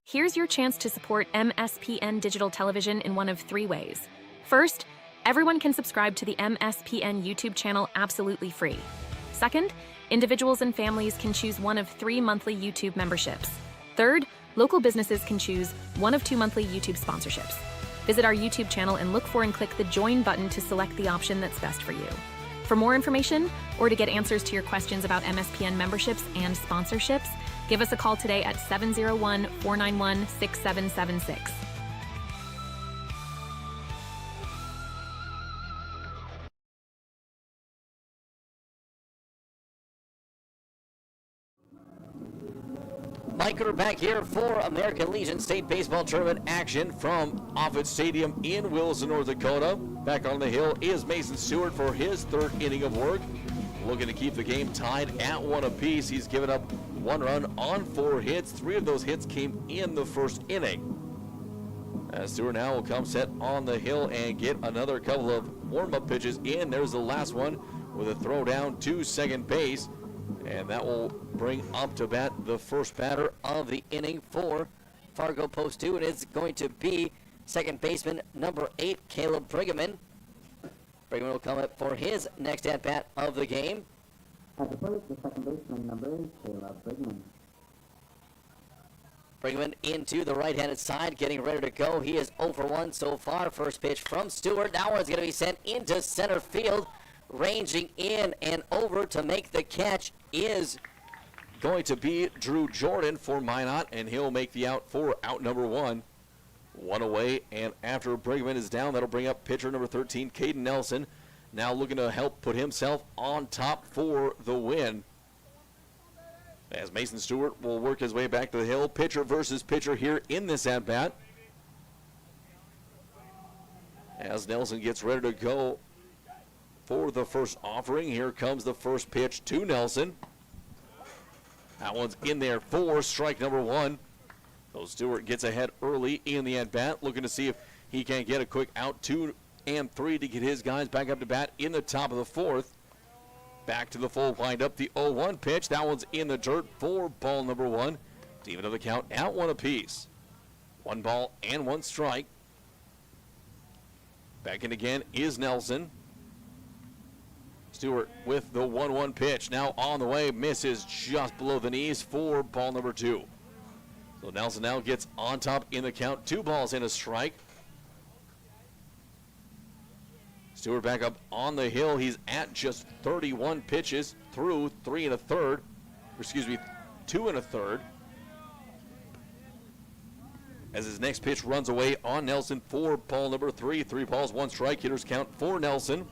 Here's your chance to support MSPN Digital Television in one of 3 ways. First, everyone can subscribe to the MSPN YouTube channel absolutely free. Second, individuals and families can choose one of 3 monthly YouTube memberships. Third, local businesses can choose one of 2 monthly YouTube sponsorships. Visit our YouTube channel and look for and click the Join button to select the option that's best for you. For more information, or to get answers to your questions about MSPN memberships and sponsorships, give us a call today at 701-491-6776. Mike Rooter back here for American Legion State Baseball Tournament action from Offutt Stadium in Williston, North Dakota. Back on the hill is Mason Stewart for his 3rd inning of work. Looking to keep the game tied at 1 apiece. He's given up 1 run on 4 hits. 3 of those hits came in the 1st inning. As Stewart now will come set on the hill and get another couple of warm-up pitches in. There's the last one with a throw down to second base. And that will bring up to bat the first batter of the inning for Fargo Post 2. And it's going to be second baseman number 8, Caleb Brigham. Brigham will come up for his next at-bat of the game. At the plate, the second baseman number 8, Caleb Brigham. Brigham into the right-handed side, getting ready to go. He is 0 for 1 so far. First pitch from Stewart. That one's going to be sent into center field. ranging in and over to make the catch is going to be Drew Jordan for Minot, and he'll make the out for out number 1. 1 away, and after Brigman is down, that'll bring up pitcher number 13, Caden Nelson, now looking to help put himself on top for the win. As Mason Stewart will work his way back to the hill, pitcher versus pitcher here in this at-bat. As Nelson gets ready to go for the first offering, here comes the first pitch to Nelson. That one's in there for strike number 1. So Stewart gets ahead early in the at-bat, looking to see if he can get a quick out 2 and 3 to get his guys back up to bat in the top of the 4th. Back to the full wind-up, the 0-1 pitch. That one's in the dirt for ball number 1. To even up the count, out 1 apiece. 1 ball and 1 strike. Back in again is Nelson. Stewart with the 1-1 pitch. Now on the way, misses just below the knees for ball number 2. So Nelson now gets on top in the count. 2 balls and a strike. Stewart back up on the hill. He's at just 31 pitches through 2 1/3. As his next pitch runs away on Nelson for ball number 3. 3 balls, 1 strike. Hitters count for Nelson.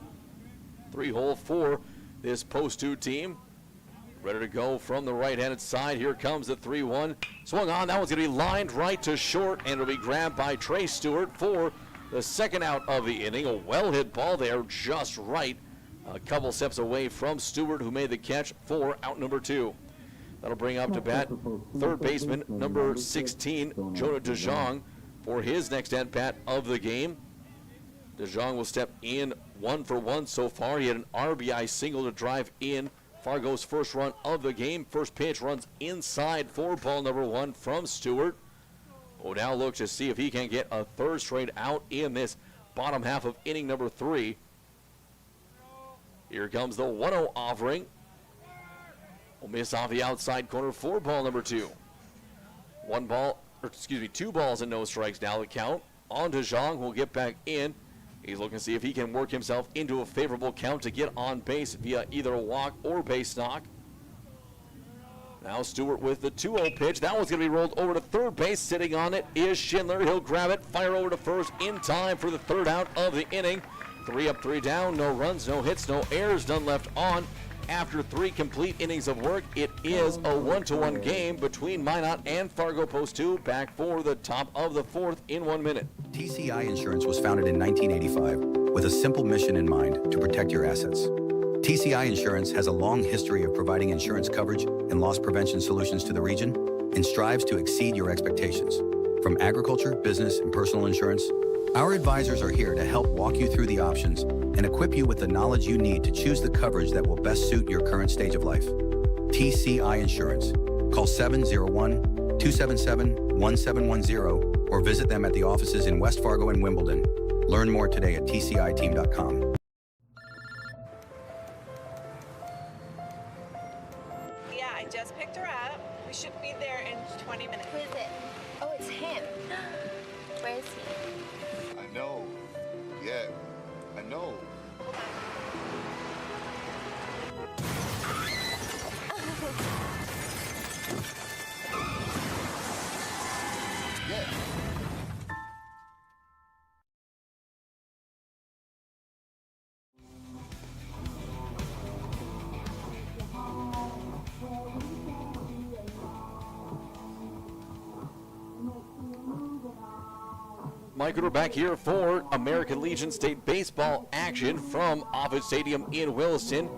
3-hole for this post 2 team. Ready to go from the right-handed side. Here comes the 3-1. Swung on. That one's going to be lined right to short, and it'll be grabbed by Trey Stewart for the second out of the inning. A well-hit ball there, just right. A couple steps away from Stewart, who made the catch for out number 2. That'll bring up to bat third baseman number 16, Jonah DeJong, for his next at-bat of the game. DeJong will step in 1 for 1 so far. He had an RBI single to drive in Fargo's first run of the game. First pitch runs inside for ball number 1 from Stewart. Will now look to see if he can get a third straight out in this bottom half of inning number 3. Here comes the 1-0 offering. Will miss off the outside corner for ball number 2. 2 balls and no strikes now the count. On to Zhang, who will get back in. He's looking to see if he can work himself into a favorable count to get on base via either a walk or base knock. Now Stewart with the 2-0 pitch. That one's going to be rolled over to third base. Sitting on it is Schindler. He'll grab it, fire over to first in time for the third out of the inning. 3 up, 3 down, no runs, no hits, no errors, none left on. After 3 complete innings of work, it is a 1-1 game between Minot and Fargo Post 2. Back for the top of the 4th in 1 minute. TCI Insurance was founded in 1985 with a simple mission in mind: to protect your assets. TCI Insurance has a long history of providing insurance coverage and loss prevention solutions to the region and strives to exceed your expectations. From agriculture, business, and personal insurance, our advisors are here to help walk you through the options and equip you with the knowledge you need to choose the coverage that will best suit your current stage of life. TCI Insurance. Call 701-277-1710 or visit them at the offices in West Fargo and Wimbledon. Learn more today at tciteam.com. Yeah, I just picked her up. We should be there in 20 minutes. Who is it? Oh, it's him. Where is he? I know. Yeah, I know. Yeah. Mike, we're back here for American Legion State baseball action from Offutt Stadium in Williston.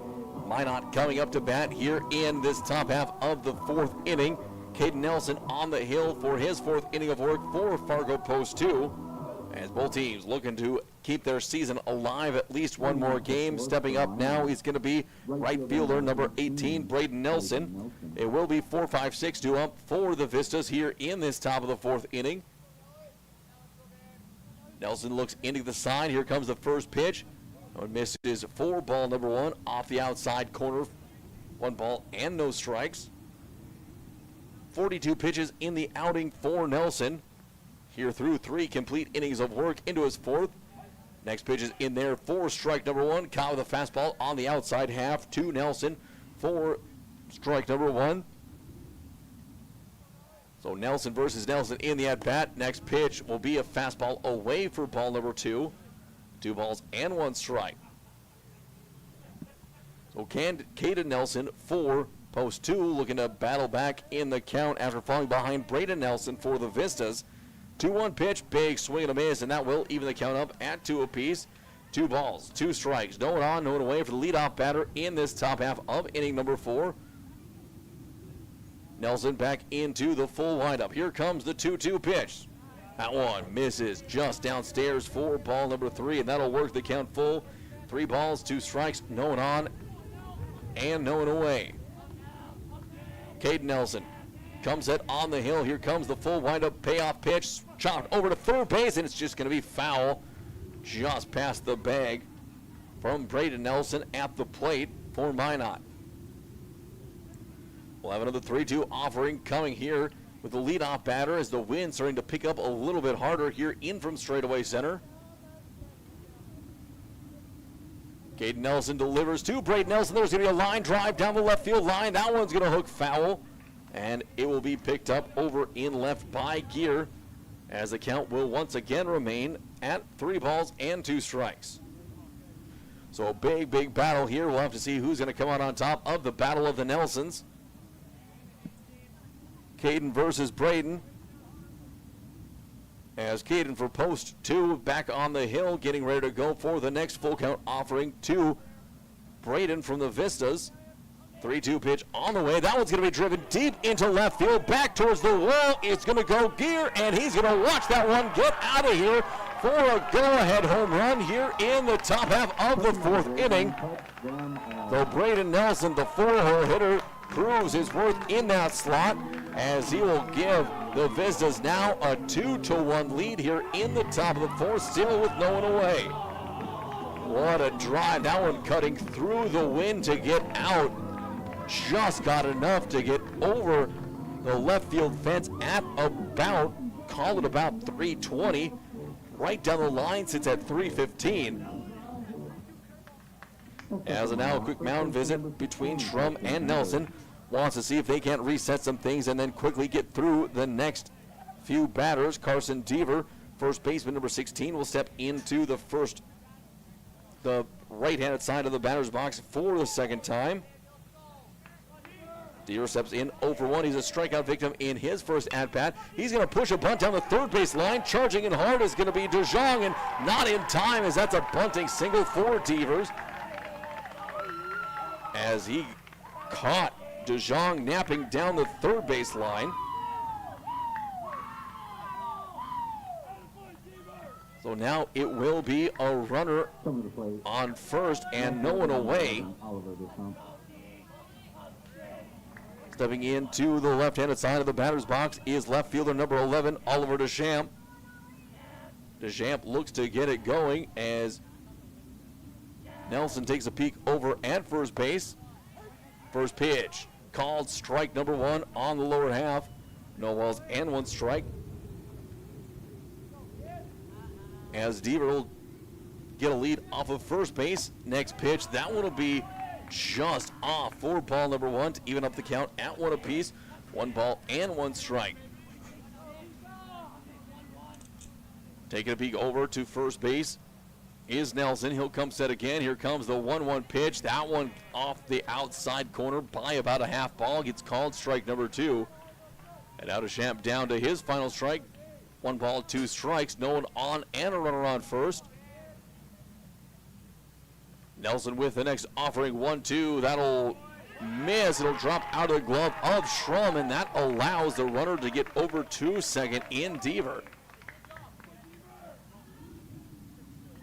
Minot coming up to bat here in this top half of the 4th inning. Caden Nelson on the hill for his 4th inning of work for Fargo Post 2. As both teams looking to keep their season alive at least one more game. Stepping up now, he's going to be right fielder number 18, Braden Nelson. It will be 4-5-6 to up for the Vistas here in this top of the 4th inning. Nelson looks into the side. Here comes the first pitch. Misses for ball number 1 off the outside corner. 1 ball and no strikes. 42 pitches in the outing for Nelson. Here through 3 complete innings of work into his 4th. Next pitch is in there for strike number one. Caught with a fastball on the outside half to Nelson for strike number one. So Nelson versus Nelson in the at-bat. Next pitch will be a fastball away for ball number two. 2 balls and 1 strike. So Caden Nelson for post 2, looking to battle back in the count after falling behind Braden Nelson for the Vistas. 2-1 pitch, big swing and a miss, and that will even the count up at 2 apiece. 2 balls, 2 strikes. No one on, no one away for the leadoff batter in this top half of inning number 4. Nelson back into the full windup. Here comes the 2-2 pitch. That one misses just downstairs for ball number 3, and that'll work the count full. 3 balls, 2 strikes, no one on, and no one away. Caden Nelson comes set on the hill. Here comes the full windup payoff pitch. Chopped over to third base, and it's just going to be foul just past the bag from Braden Nelson at the plate for Minot. We'll have another 3-2 offering coming here with the leadoff batter as the wind starting to pick up a little bit harder here in from straightaway center. Caden Nelson delivers to Braden Nelson. There's going to be a line drive down the left field line. That one's going to hook foul, and it will be picked up over in left by Gear as the count will once again remain at 3 balls and 2 strikes. So a big, big battle here. We'll have to see who's going to come out on top of the battle of the Nelsons. Caden versus Braden. As Caden for post 2 back on the hill, getting ready to go for the next full count offering to Braden from the Vistas. 3-2 pitch on the way. That one's going to be driven deep into left field, back towards the wall. It's going to go Gear, and he's going to watch that one get out of here for a go-ahead home run here in the top half of the 4th inning. So Braden Nelson, the 4-hole hitter, proves his worth in that slot as he will give the Vistas now a 2-1 lead here in the top of the 4th, still with no one away. What a drive. That one cutting through the wind to get out. Just got enough to get over the left field fence at about, call it about 320. Right down the line, sits at 315. As a now quick mound visit between Schrum and Nelson. Wants to see if they can't reset some things and then quickly get through the next few batters. Carson Deaver, first baseman number 16, will step into the right-handed side of the batter's box for the second time. Deaver steps in 0-for-1. He's a strikeout victim in his first at-bat. He's going to push a bunt down the third base line. Charging in hard is going to be DeJong, and not in time as that's a bunting single for Devers. As he caught DeJong napping down the third base line. So now it will be a runner on first and no one away. Stepping into the left-handed side of the batter's box is left fielder number 11, Oliver Deschamps. Deschamps looks to get it going as Nelson takes a peek over at first base. First pitch, called strike number 1 on the lower half. No balls and 1 strike. As Deaver will get a lead off of first base. Next pitch, that one will be just off for ball number 1 to even up the count at 1 apiece. 1 ball and 1 strike. Taking a peek over to first base is Nelson. He'll come set again. Here comes the 1-1 pitch. That one off the outside corner by about a half ball. Gets called strike number 2. And now Deschamps down to his final strike. 1 ball, 2 strikes. No one on and a runner on first. Nelson with the next offering, 1-2. That'll miss. It'll drop out of the glove of Schrum, and that allows the runner to get over to second in Deaver.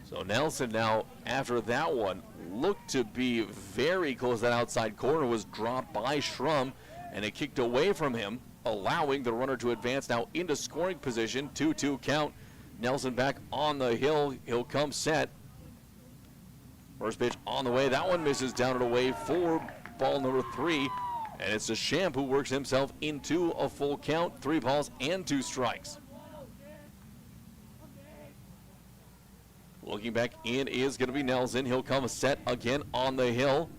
So Nelson now, after that one, looked to be very close. That outside corner was dropped by Schrum, and it kicked away from him, allowing the runner to advance now into scoring position. 2-2 count. Nelson back on the hill. He'll come set. First pitch on the way. That one misses down and away for ball number 3. And it's Deschamps who works himself into a full count. 3 balls and 2 strikes. Looking back in is going to be Nelson. He'll come set again on the hill.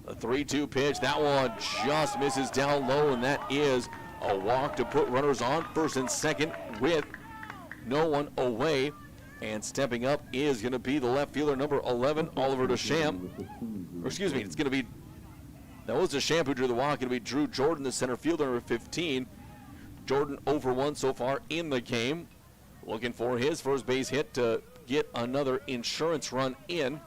A 3-2 pitch. That one just misses down low, and that is a walk to put runners on first and second with no one away. And stepping up is going to be the left fielder, number 11, Oliver Deschamps. Or excuse me, it's going to be, that was Deschamps who drew the walk. It'll be Drew Jordan, the center fielder, number 15. Jordan over 1 so far in the game. Looking for his first base hit to get another insurance run in.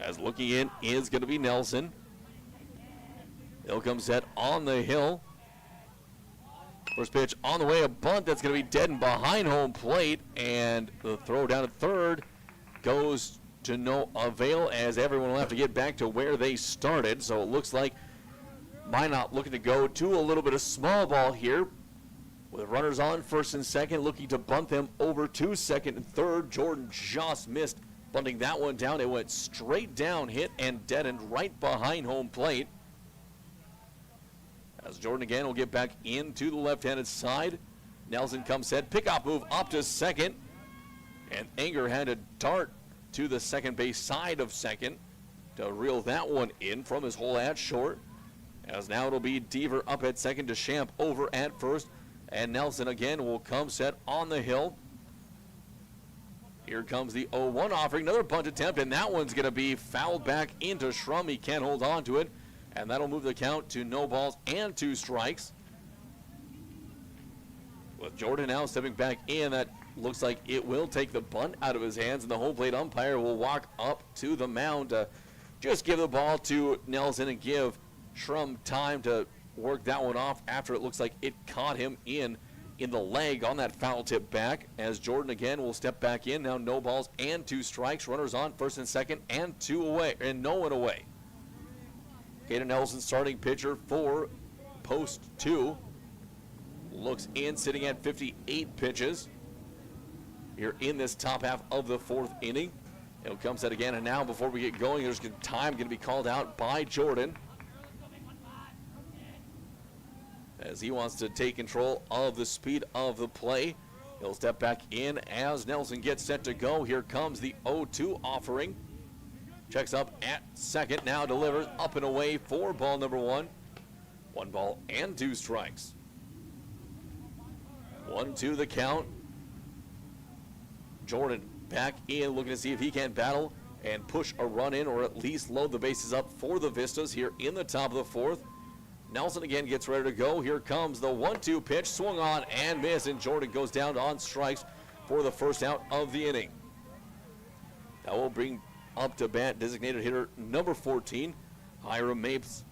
As looking in is going to be Nelson. He'll come set on the hill. First pitch on the way, a bunt that's going to be dead and behind home plate, and the throw down at third goes to no avail as everyone will have to get back to where they started. So it looks like Minot looking to go to a little bit of small ball here with runners on first and second, looking to bunt them over to second and third. Jordan just missed bunting that one down. It went straight down, hit and deadened right behind home plate. As Jordan again will get back into the left-handed side. Nelson comes set, pickoff move up to second. And Anger had to dart to the second base side of second to reel that one in from his hole at short. As now it'll be Deaver up at second, Deschamps over at first. And Nelson again will come set on the hill. Here comes the 0-1 offering, another bunt attempt, and that one's going to be fouled back into Schrum. He can't hold on to it. And that'll move the count to no balls and 2 strikes. With Jordan now stepping back in, that looks like it will take the bunt out of his hands, and the home plate umpire will walk up to the mound to just give the ball to Nelson and give Schrum time to work that one off after it looks like it caught him in the leg on that foul tip back. As Jordan again will step back in, now no balls and 2 strikes, runners on first and second, and 2 away, and no one away. Caden Nelson, starting pitcher for post 2. Looks in, sitting at 58 pitches here in this top half of the 4th inning. He'll come set again, and now before we get going, there's time going to be called out by Jordan as he wants to take control of the speed of the play. He'll step back in as Nelson gets set to go. Here comes the 0-2 offering. Checks up at second, now delivers up and away for ball number 1. 1 ball and 2 strikes. 1-2 the count. Jordan back in, looking to see if he can battle and push a run in or at least load the bases up for the Vistas here in the top of the 4th. Nelson again gets ready to go. Here comes the 1-2 pitch, swung on and missed, and Jordan goes down on strikes for the first out of the inning. That will bring up to bat designated hitter number 14, Hiram Mapes.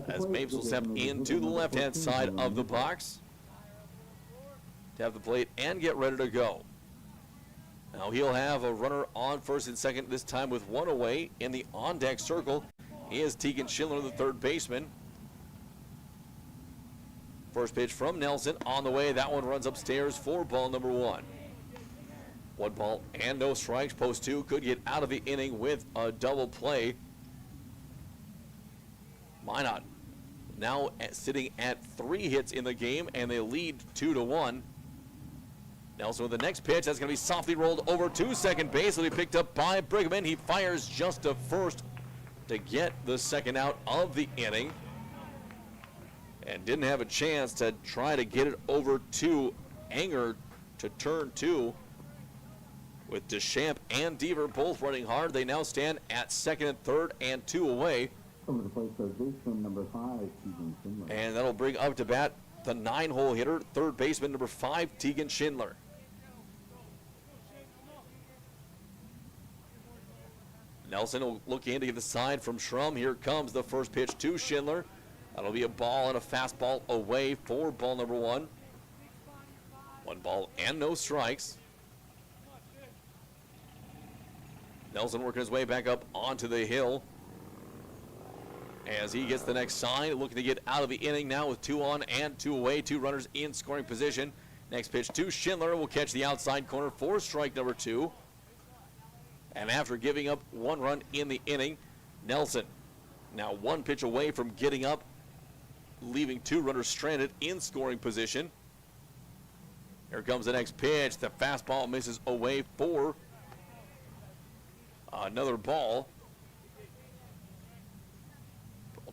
As Mapes will step into the left-hand side of the box, tap the plate and get ready to go. Now he'll have a runner on first and second, this time with 1 away. In the on-deck circle is Tegan Schindler, the 3rd baseman. First pitch from Nelson on the way. That one runs upstairs for ball number 1. 1 ball and no strikes. Post 2 could get out of the inning with a double play. Minot now sitting at 3 hits in the game, and they lead 2-1. Nelson with the next pitch. That's going to be softly rolled over to second base. It'll be picked up by Brigham. He fires just to first to get the second out of the inning, and didn't have a chance to try to get it over to Anger to turn 2. With Deschamps and Deaver both running hard, they now stand at second and third and 2 away. Over to play third baseman number 5, Tegan Schindler. And that'll bring up to bat the 9-hole hitter, 3rd baseman number 5, Tegan Schindler. Nelson will look in to get the side from Schrum. Here comes the first pitch to Schindler. That'll be a ball and a fastball away for ball number 1. 1 ball and no strikes. Nelson working his way back up onto the hill as he gets the next sign, looking to get out of the inning now with 2 on and 2 away, 2 runners in scoring position. Next pitch to Schindler will catch the outside corner for strike number 2. And after giving up 1 run in the inning, Nelson now 1 pitch away from getting up leaving 2 runners stranded in scoring position. Here comes the next pitch. The fastball misses away for another ball.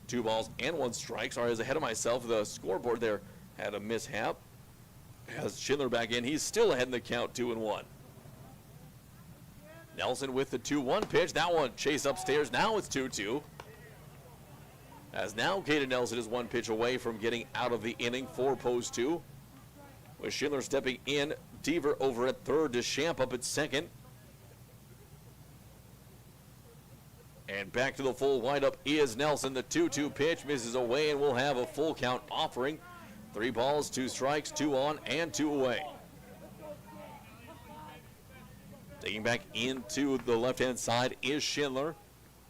2 balls and 1 strike. Sorry, I was ahead of myself. The scoreboard there had a mishap. Has Schindler back in. He's still ahead in the count, 2-1. Nelson with the 2-1 pitch. That one chased upstairs. Now it's 2-2. As now Caden Nelson is 1 pitch away from getting out of the inning for post 2. With Schindler stepping in, Deaver over at third, Deschamps up at second. And back to the full windup is Nelson. The 2-2 pitch misses away, and we'll have a full count offering. 3 balls, 2 strikes, 2 on, and 2 away. Taking back into the left-hand side is Schindler.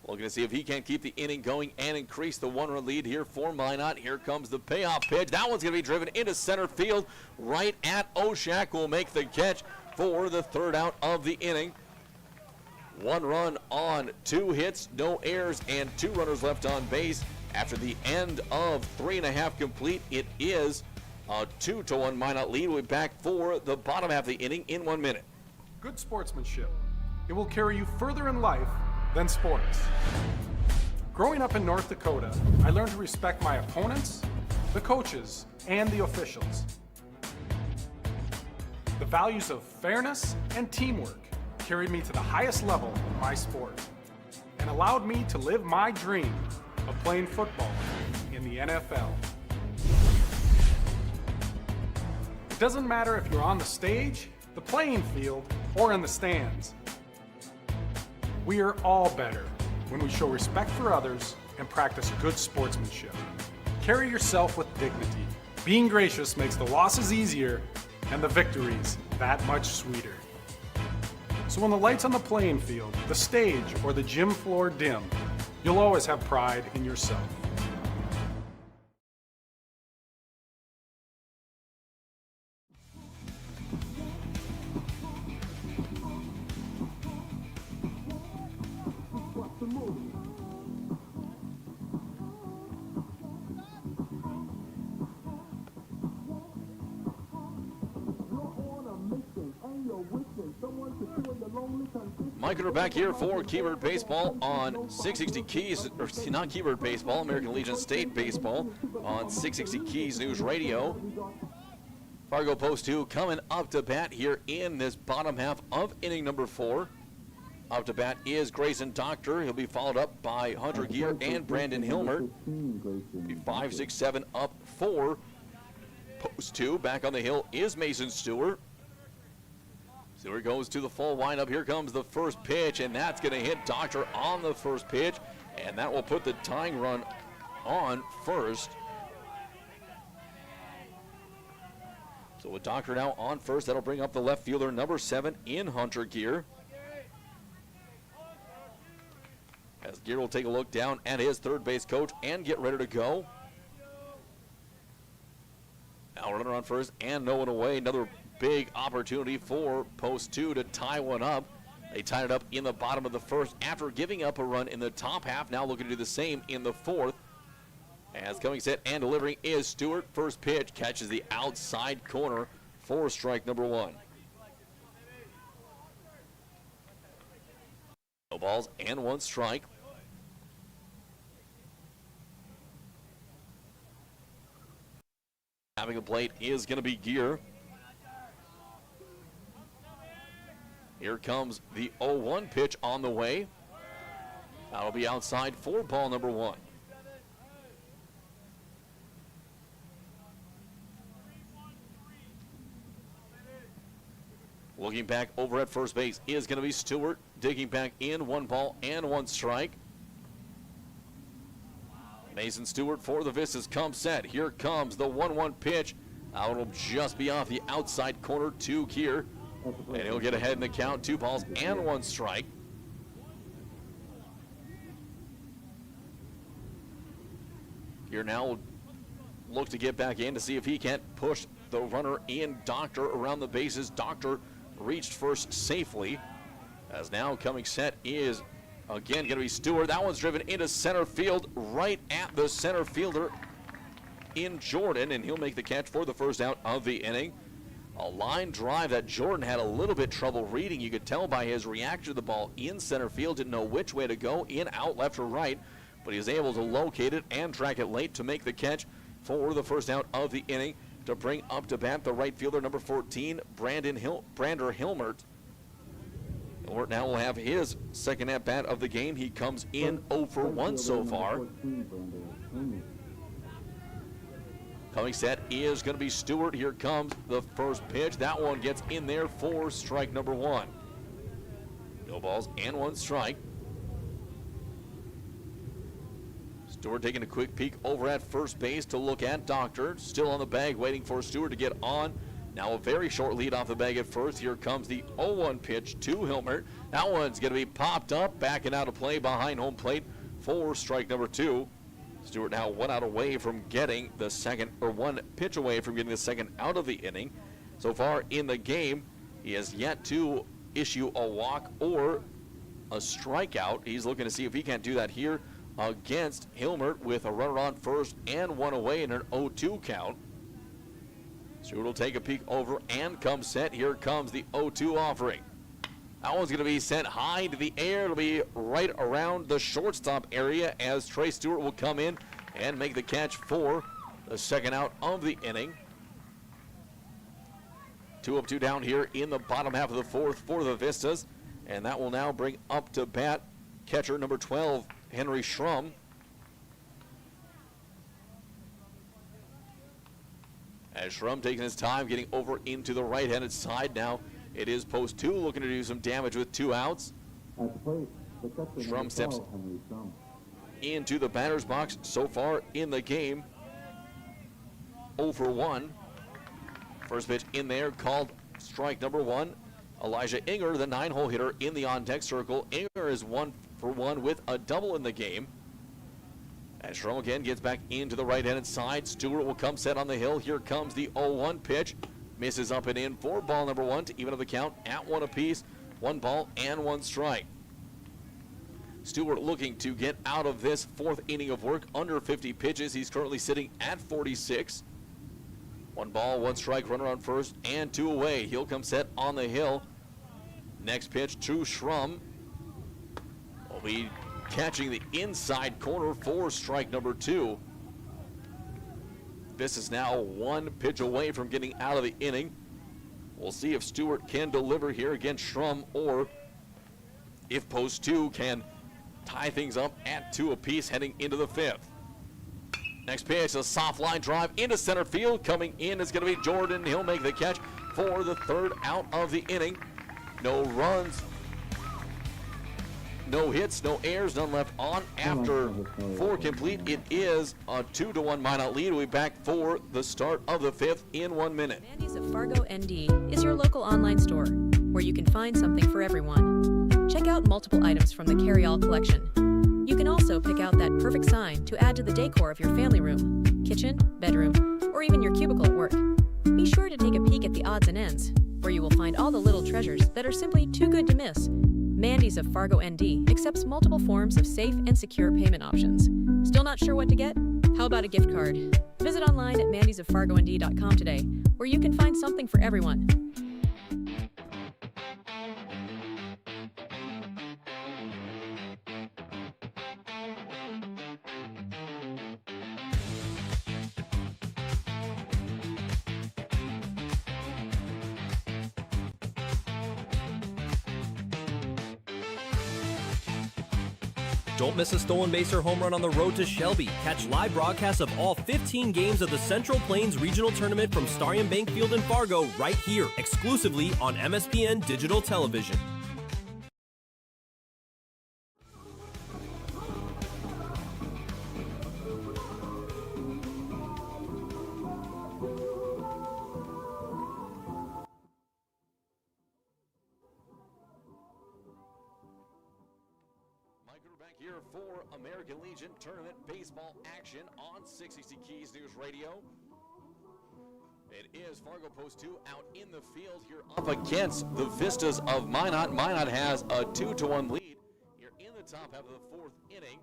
Looking to see if he can keep the inning going and increase the 1-run lead here for Minot. Here comes the payoff pitch. That one's going to be driven into center field. Right at Oshak will make the catch for the 3rd out of the inning. 1 run on 2 hits, no errors, and 2 runners left on base. After the end of 3.5 complete, it is a 2-1 Minot lead. We'll be back for the bottom half of the inning in 1 minute. Good sportsmanship. It will carry you further in life than sports. Growing up in North Dakota, I learned to respect my opponents, the coaches, and the officials. The values of fairness and teamwork carried me to the highest level in my sport and allowed me to live my dream of playing football in the NFL. It doesn't matter if you're on the stage, the playing field, or in the stands. We are all better when we show respect for others and practice good sportsmanship. Carry yourself with dignity. Being gracious makes the losses easier and the victories that much sweeter. So when the lights on the playing field, the stage, or the gym floor dim, you'll always have pride in yourself. Mike and we're back here for Keyword Baseball on 660 Keys, or not Keyword Baseball, American Legion State Baseball on 660 Keys News Radio. Fargo Post 2 coming up to bat here in this bottom half of inning number 4. Up to bat is Grayson Doctor. He'll be followed up by Hunter Gear and Brandon Hilmer. Be 5, 6, 7 up for Post 2. Back on the hill is Mason Stewart. Stewart goes to the full windup. Here comes the first pitch, and that's going to hit Doctor on the first pitch, and that will put the tying run on first. So with Doctor now on first, that'll bring up the left fielder, number 7 in Hunter Gear. As Gear will take a look down at his third base coach and get ready to go. Now runner on first and no one away. Another big opportunity for Post 2 to tie one up. They tied it up in the bottom of the first after giving up a run in the top half. Now looking to do the same in the fourth. As coming set and delivering is Stewart. First pitch catches the outside corner for strike number 1. No balls and 1 strike. Having a plate is going to be Gear. Here comes the 0-1 pitch on the way. That'll be outside for ball number 1. Looking back over at first base is going to be Stewart. Digging back in, 1 ball and 1 strike. Mason Stewart for the Vistas comes set. Here comes the 1-1 pitch. It'll just be off the outside corner to Gear. And he'll get ahead in the count. 2 balls and 1 strike. Gear now will look to get back in to see if he can't push the runner in. Doctor around the bases. Doctor reached first safely. As now coming set is again going to be Stewart. That one's driven into center field, right at the center fielder. in Jordan, and he'll make the catch for the first out of the inning. A line drive that Jordan had a little bit trouble reading. You could tell by his reaction to the ball in center field, didn't know which way to go, in, out, left, or right, but he was able to locate it and track it late to make the catch for the first out of the inning to bring up to bat the right fielder, number 14, Brander Hilmert. Hilmert now will have his second at bat of the game. He comes in 0 for 1 so far. Coming set is going to be Stewart. Here comes the first pitch. That one gets in there for strike number 1. No balls and 1 strike. Stewart taking a quick peek over at first base to look at Doctor. Still on the bag, waiting for Stewart to get on. Now a very short lead off the bag at first. Here comes the 0-1 pitch to Hilmert. That one's going to be popped up, backing out of play behind home plate for strike number 2. Stewart now 1 out away from getting the second, or 1 pitch away from getting the second out of the inning. So far in the game, he has yet to issue a walk or a strikeout. He's looking to see if he can't do that here against Hilmert with a runner on first and 1 away in an 0-2 count. Stewart will take a peek over and come set. Here comes the 0-2 offering. That one's going to be sent high into the air. It'll be right around the shortstop area as Trey Stewart will come in and make the catch for the second out of the inning. 2 up, 2 down here in the bottom half of the 4th for the Vistas. And that will now bring up to bat catcher number 12, Henry Schrum. As Schrum taking his time, getting over into the right-handed side now. It is post 2, looking to do some damage with 2 outs. Schrum steps into the batter's box so far in the game. 0 for 1. First pitch in there, called strike number 1. Elijah Inger, the 9-hole hitter in the on-deck circle. Inger is 1 for 1 with a double in the game. As Schrum again gets back into the right-handed side, Stewart will come set on the hill. Here comes the 0-1 pitch. Misses up and in for ball number 1 to even up the count at 1 apiece. 1 ball and 1 strike. Stewart looking to get out of this 4th inning of work under 50 pitches. He's currently sitting at 46. 1 ball, 1 strike, runner on first and 2 away. He'll come set on the hill. Next pitch to Schrum. Will be catching the inside corner for strike number 2. This is now 1 pitch away from getting out of the inning. We'll see if Stewart can deliver here against Schrum, or if post 2 can tie things up at 2 apiece heading into the 5th. Next pitch, a soft line drive into center field. Coming in is going to be Jordan. He'll make the catch for the 3rd out of the inning. No runs, no hits, no errors, none left on after 4 complete. It is a 2-1 Minot lead. We'll be back for the start of the 5th in 1 minute. Mandy's of Fargo, ND is your local online store where you can find something for everyone. Check out multiple items from the carry-all collection. You can also pick out that perfect sign to add to the decor of your family room, kitchen, bedroom, or even your cubicle at work. Be sure to take a peek at the odds and ends, where you will find all the little treasures that are simply too good to miss. Mandy's of Fargo, ND accepts multiple forms of safe and secure payment options. Still not sure what to get? How about a gift card? Visit online at mandysoffargond.com today, where you can find something for everyone. Don't miss a stolen base or home run on the road to Shelby. Catch live broadcasts of all 15 games of the Central Plains Regional Tournament from Starion Bank Field in Fargo right here, exclusively on MSPN Digital Television. Here for American Legion Tournament Baseball action on 660 Keys News Radio. It is Fargo Post 2 out in the field here up against the Vistas of Minot. Minot has a 2-1 lead here in the top half of the 4th inning.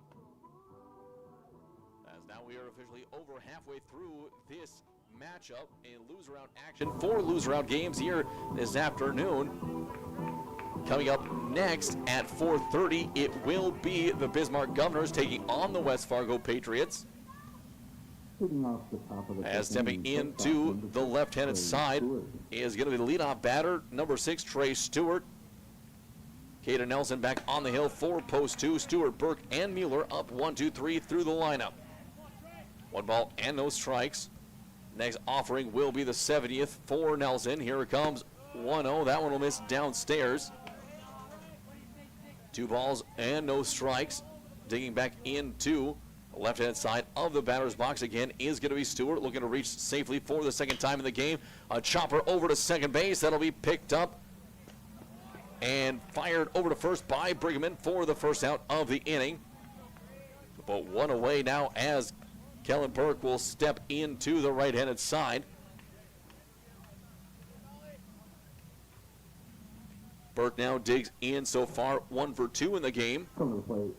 As Now we are officially over halfway through this matchup in lose-around action. 4 lose-around games here this afternoon. Coming up next at 4:30, it will be the Bismarck Governors taking on the West Fargo Patriots. As stepping into the left-handed side is going to be the leadoff batter, number 6, Trey Stewart. Caden Nelson back on the hill for post 2. Stewart, Burke, and Mueller up 1-2-3 through the lineup. 1 ball and no strikes. Next offering will be the 70th for Nelson. Here it comes, 1-0. That one will miss downstairs. 2 balls and no strikes. Digging back into the left-hand side of the batter's box again is going to be Stewart, looking to reach safely for the second time in the game. A chopper over to second base. That'll be picked up and fired over to first by Brigham for the first out of the inning. But 1 away now as Kellen Burke will step into the right-handed side. Burke now digs in so far, 1 for 2 in the game. Number 3,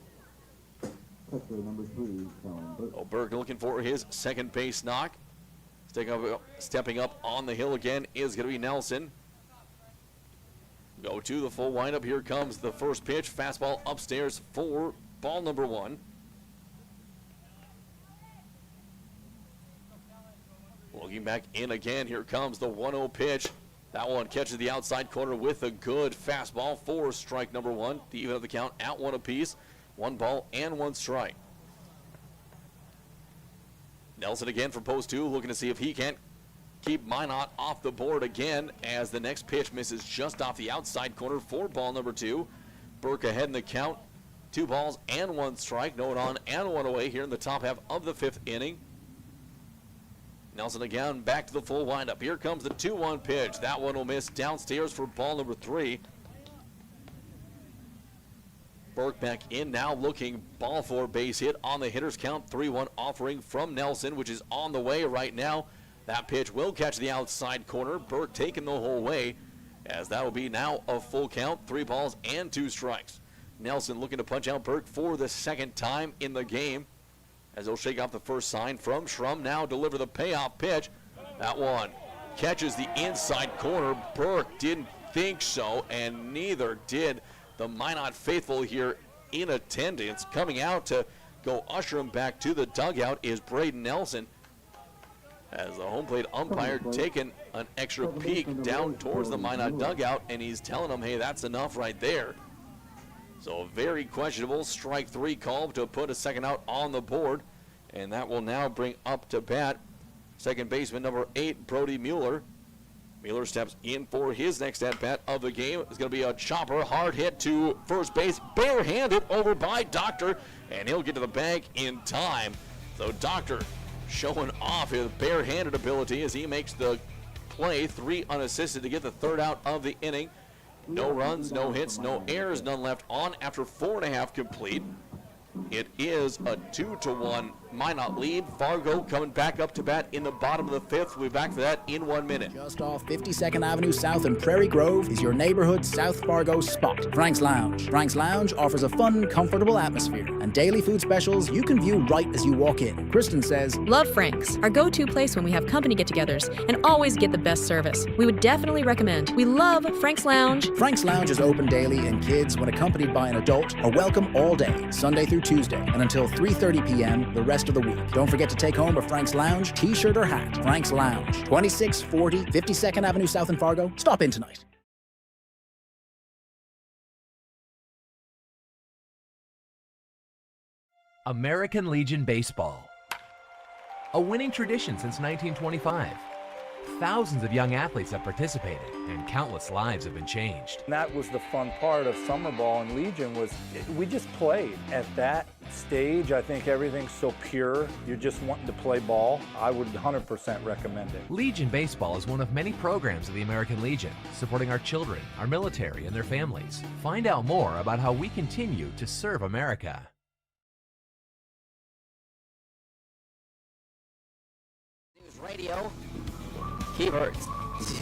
Burke. Burke looking for his second base knock. Stepping up on the hill again is going to be Nelson. Go to the full windup. Here comes the first pitch. Fastball upstairs for ball number 1. Looking back in again. Here comes the 1-0 pitch. That one catches the outside corner with a good fastball for strike number 1. To even up the count at 1 apiece. 1 ball and 1 strike. Nelson again from post 2, looking to see if he can't keep Minot off the board again as the next pitch misses just off the outside corner for ball number 2. Burke ahead in the count. 2 balls and 1 strike. No one on and 1 away here in the top half of the 5th inning. Nelson again back to the full windup. Here comes the 2-1 pitch. That one will miss downstairs for ball number 3. Burke back in now, looking ball for base hit on the hitter's count. 3-1 offering from Nelson, which is on the way right now. That pitch will catch the outside corner. Burke taking the whole way, as that will be now a full count. 3 balls and 2 strikes. Nelson looking to punch out Burke for the second time in the game, as they'll shake off the first sign from Schrum. Now deliver the payoff pitch. That one catches the inside corner. Burke didn't think so, and neither did the Minot faithful here in attendance. Coming out to go usher him back to the dugout is Braden Nelson, as the home plate umpire taking an extra peek down towards the Minot dugout, and he's telling him, hey, that's enough right there. So a very questionable strike 3 call to put a second out on the board, and that will now bring up to bat second baseman number 8, Brody Mueller. Mueller steps in for his next at-bat of the game. It's going to be a chopper, hard hit to first base, barehanded over by Doctor, and he'll get to the bag in time. So Doctor showing off his barehanded ability as he makes the play, 3 unassisted to get the 3rd out of the inning. No runs, no hits, no errors, none left on after 4.5 complete. It is a 2-1 Minot lead. Fargo coming back up to bat in the bottom of the 5th. We'll be back for that in 1 minute. Just off 52nd Avenue South in Prairie Grove is your neighborhood South Fargo spot, Frank's Lounge. Frank's Lounge offers a fun, comfortable atmosphere and daily food specials you can view right as you walk in. Kristen says, Love Frank's, our go-to place when we have company get-togethers, and always get the best service. We would definitely recommend. We love Frank's Lounge. Frank's Lounge is open daily, and kids, when accompanied by an adult, are welcome all day, Sunday through Tuesday, and until 3:30 p.m. the rest of the week. Don't forget to take home a Frank's Lounge t-shirt or hat. Frank's Lounge, 2640 52nd Avenue South in Fargo. Stop in tonight. American Legion Baseball. A winning tradition since 1925. Thousands of young athletes have participated, and countless lives have been changed. And that was the fun part of summer ball and Legion was we just played. At that stage, I think everything's so pure. You're just wanting to play ball. I would 100% recommend it. Legion Baseball is one of many programs of the American Legion, supporting our children, our military, and their families. Find out more about how we continue to serve America. News Radio. Keywords.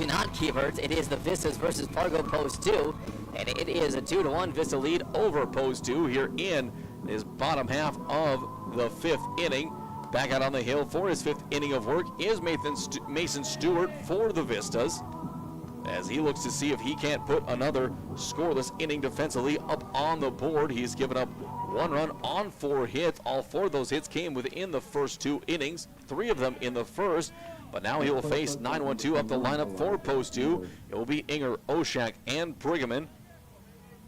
Not keywords. It is the Vistas versus Fargo Post 2, and it is a 2-1 Vista lead over Post 2 here in this bottom half of the 5th inning. Back out on the hill for his 5th inning of work is Mason Stewart for the Vistas, as he looks to see if he can't put another scoreless inning defensively up on the board. He's given up 1 run on 4 hits. All 4 of those hits came within the first 2 innings, 3 of them in the first. But now he will face 9-1-2 up the lineup for post 2. It will be Inger, Oshak, and Briggerman.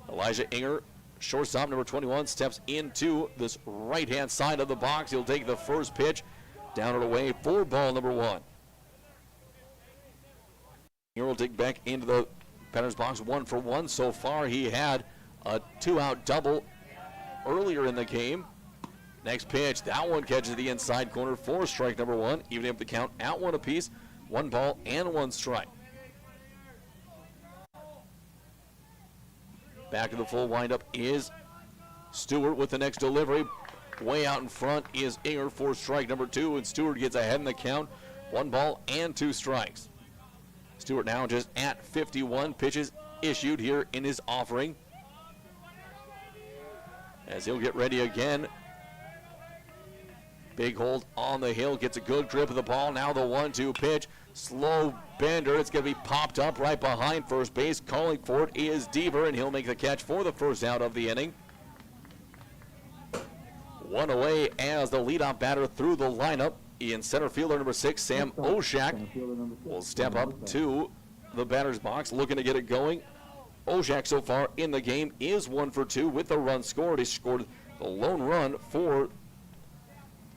Elijah Inger, shortstop number 21, steps into this right-hand side of the box. He'll take the first pitch, down and away for ball number 1. Inger will dig back into the batter's box 1 for 1. So far, he had a 2-out double earlier in the game. Next pitch, that one catches the inside corner for strike number 1, evening up the count at 1 apiece, 1 ball and 1 strike. Back to the full windup is Stewart with the next delivery. Way out in front is Inger for strike number 2, and Stewart gets ahead in the count, 1 ball and 2 strikes. Stewart now just at 51 pitches issued here in his offering, as he'll get ready again. Big hold on the hill, gets a good grip of the ball. Now the 1-2 pitch, slow bender. It's going to be popped up right behind first base. Calling for it is Deaver, and he'll make the catch for the first out of the inning. 1 away as the leadoff batter through the lineup. In center fielder number 6, Sam Oshak, will step up to the batter's box, looking to get it going. Oshak so far in the game is 1 for 2 with the run scored. He scored the lone run for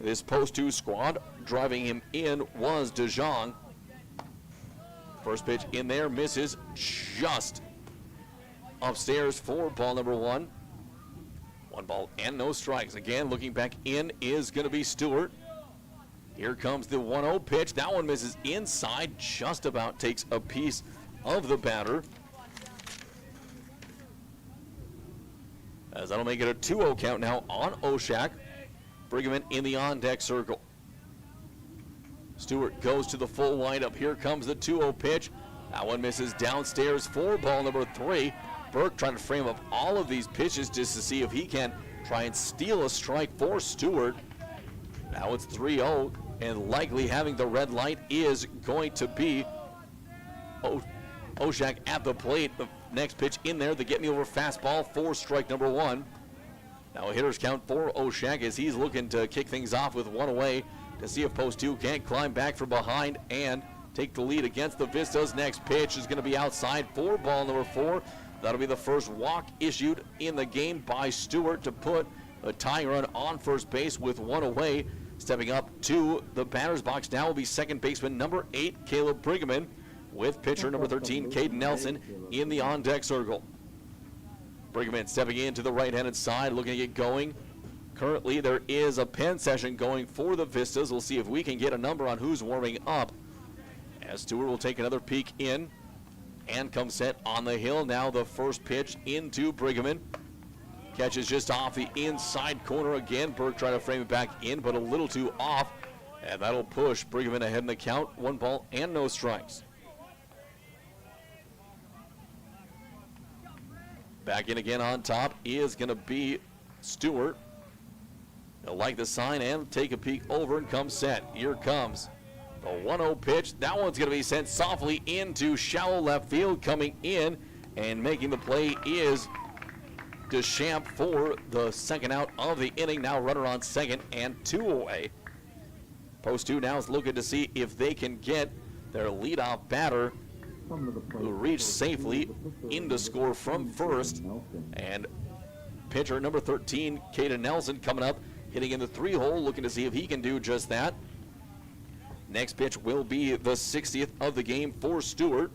this post 2 squad. Driving him in was DeJong. First pitch in there, misses just upstairs for ball number 1. 1 ball and no strikes. Again, looking back in is going to be Stewart. Here comes the 1-0 pitch. That one misses inside, just about takes a piece of the batter. As that'll make it a 2-0 count now on Oshak. Briggerman in the on-deck circle. Stewart goes to the full windup. Here comes the 2-0 pitch. That one misses downstairs for ball number 3. Burke trying to frame up all of these pitches just to see if he can try and steal a strike for Stewart. Now it's 3-0, and likely having the red light is going to be Oshak at the plate. The next pitch in there, the get-me-over fastball for strike number 1. Now a hitter's count for Oshak as he's looking to kick things off with 1 away to see if post 2 can't climb back from behind and take the lead against the Vistas. Next pitch is going to be outside for ball number 4. That'll be the first walk issued in the game by Stewart to put a tying run on first base with 1 away. Stepping up to the batter's box now will be second baseman number 8, Caleb Briggerman, with pitcher number 13, Caden Nelson, in the on-deck circle. Briggerman stepping into the right-handed side, looking to get going. Currently, there is a pen session going for the Vistas. We'll see if we can get a number on who's warming up. As Stewart will take another peek in and come set on the hill. Now the first pitch into Briggerman. Catches just off the inside corner again. Burke trying to frame it back in, but a little too off. And that'll push Briggerman ahead in the count. 1 ball and no strikes. Back in again on top is going to be Stewart. He'll like the sign and take a peek over and come set. Here comes the 1-0 pitch. That one's going to be sent softly into shallow left field. Coming in and making the play is Deschamps for the second out of the inning. Now runner on second and 2 away. Post 2 now is looking to see if they can get their leadoff batter who reached safely in to score from first. And pitcher number 13, Caden Nelson, coming up, hitting in the 3-hole, looking to see if he can do just that. Next pitch will be the 60th of the game for Stewart,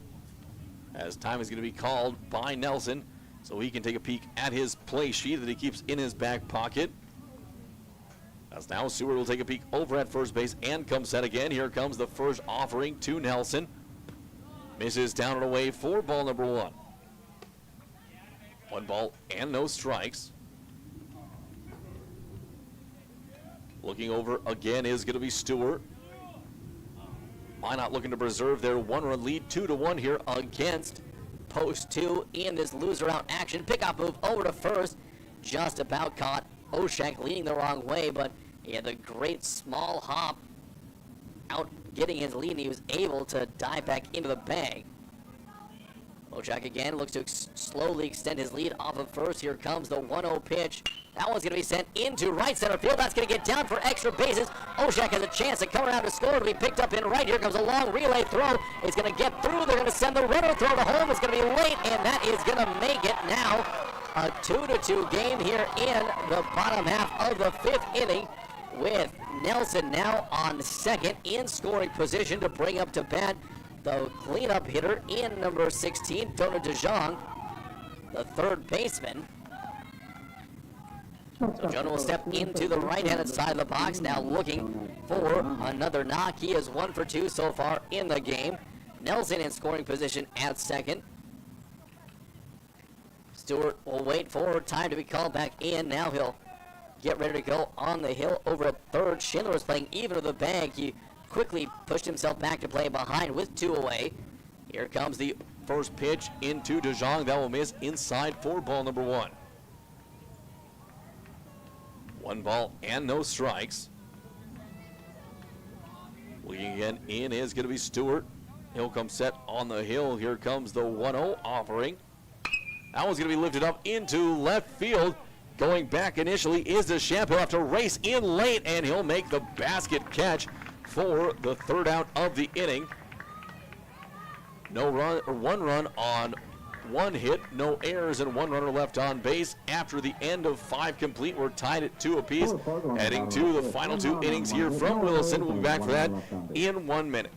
as time is going to be called by Nelson, so he can take a peek at his play sheet that he keeps in his back pocket. As now Stewart will take a peek over at first base and come set again. Here comes the first offering to Nelson. Misses down and away for ball number 1. 1 ball and no strikes. Looking over again is going to be Stewart. Minot looking to preserve their 1-run lead, 2-1 here against post 2 in this loser out action. Pickoff move over to first. Just about caught Oshak leading the wrong way, but He had the great small hop out getting his lead, and he was able to dive back into the bag. Ojak again looks to slowly extend his lead off of first. Here comes the 1-0 pitch. That one's going to be sent into right center field. That's going to get down for extra bases. Ojak has a chance to come around to score. It'll be picked up in right. Here comes a long relay throw. It's going to get through. They're going to send the runner throw to home. It's going to be late, and that is going to make it now a 2-2 game here in the bottom half of the 5th inning, with Nelson now on second in scoring position to bring up to bat the cleanup hitter in number 16, Dakota DeJong, the third baseman. So Jonah will step into the right-handed side of the box, now looking for another knock. He is 1 for 2 so far in the game. Nelson in scoring position at second. Stewart will wait for time to be called back in. Now he'll get ready to go on the hill over at third. Schindler was playing even with the bag. He quickly pushed himself back to play behind with 2 away. Here comes the first pitch into DeJong. That will miss inside for ball number 1. 1 ball and no strikes. Looking again in is going to be Stewart. He'll come set on the hill. Here comes the 1-0 offering. That one's going to be lifted up into left field. Going back initially is Deschamps. He'll have to race in late, and he'll make the basket catch for the 3rd out of the inning. No run, or 1 run on 1 hit, no errors, and 1 runner left on base. After the end of 5 complete, we're tied at 2 apiece. Heading to the final 2 innings here from Williston. We'll be back for that in 1 minute.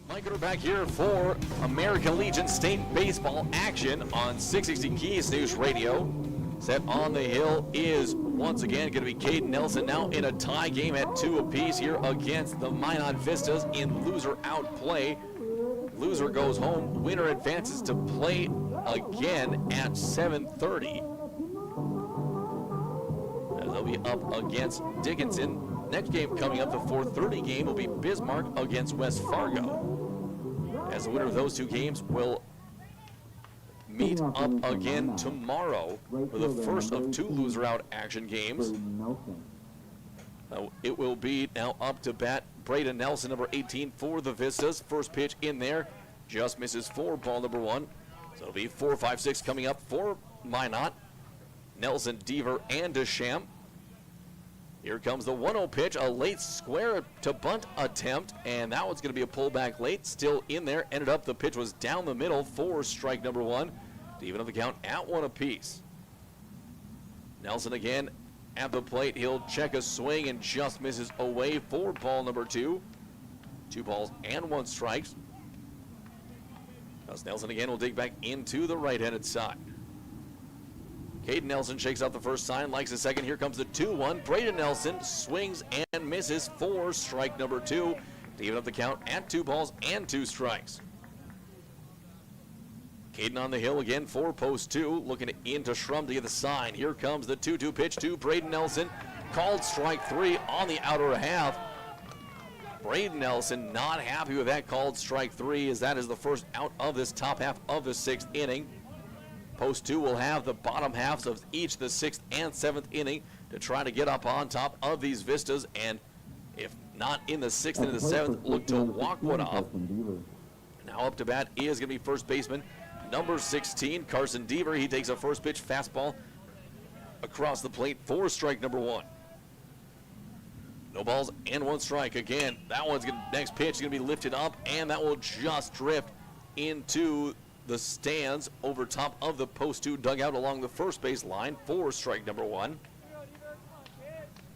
Mike, we're back here for American Legion State Baseball action on 660 Keys News Radio. Set on the hill is once again going to be Caden Nelson, now in a tie game at 2 apiece here against the Minot Vistas in loser-out play. Loser goes home. Winner advances to play again at 7:30. As they'll be up against Dickinson. Next game coming up, the 4:30 game, will be Bismarck against West Fargo. As the winner of those 2 games will meet up again tomorrow for the first of 2 loser-out action games. It will be now up to bat Braden Nelson, number 18 for the Vistas. First pitch in there, just misses for ball number 1. So it'll be 4, 5, 6 coming up for Minot. Nelson, Deaver, and Deschamps. Here comes the 1-0 pitch, a late square to bunt attempt, and that one's going to be a pullback late. Still in there, ended up the pitch was down the middle for strike number 1 to even up the count at 1 apiece. Nelson again at the plate. He'll check a swing and just misses away for ball number 2. 2 balls and 1 strike. As Nelson again will dig back into the right-handed side. Caden Nelson shakes out the first sign, likes the second. Here comes the 2-1. Braden Nelson swings and misses for strike number 2 to even up the count at 2 balls and 2 strikes. Caden on the hill again for post 2, looking into Schrum to get the sign. Here comes the 2-2 pitch to Braden Nelson. Called strike 3 on the outer half. Braden Nelson not happy with that called strike 3, as that is the first out of this top half of the 6th inning. Post 2 will have the bottom halves of each the 6th and 7th inning to try to get up on top of these Vistas, and if not in the 6th and the 7th, look to walk one off. Now up to bat is going to be first baseman number 16, Carson Deaver. He takes a first pitch fastball across the plate for strike number 1. No balls and 1 strike again. That one's going to, next pitch is going to be lifted up, and that will just drift into the stands over top of the post 2 dugout along the first base line for strike number 1.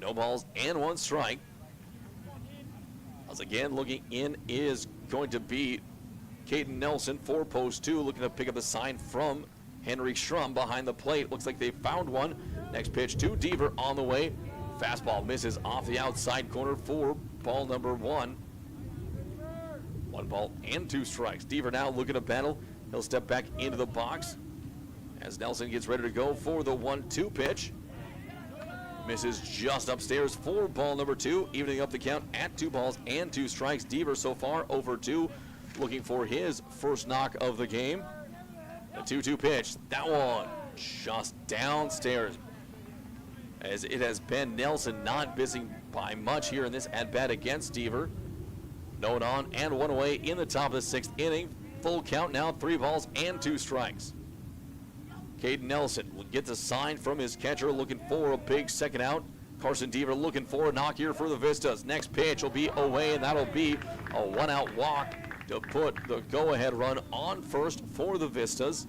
No balls and 1 strike. As again, looking in is going to be Caden Nelson for post 2, looking to pick up the sign from Henry Schrum behind the plate. Looks like they found one. Next pitch to Deaver on the way. Fastball misses off the outside corner for ball number 1. 1 ball and 2 strikes. Deaver now looking to battle. He'll step back into the box as Nelson gets ready to go for the 1-2 pitch. Misses just upstairs for ball number 2, evening up the count at 2 balls and 2 strikes. Deaver so far over 2, looking for his first knock of the game. The 2-2 pitch, that one just downstairs. As it has been Nelson not missing by much here in this at-bat against Deaver. No one on and 1 away in the top of the 6th inning. Full count now, 3 balls and 2 strikes. Caden Nelson gets a sign from his catcher, looking for a big second out. Carson Deaver looking for a knock here for the Vistas. Next pitch will be away, and that'll be a 1-out walk to put the go-ahead run on first for the Vistas.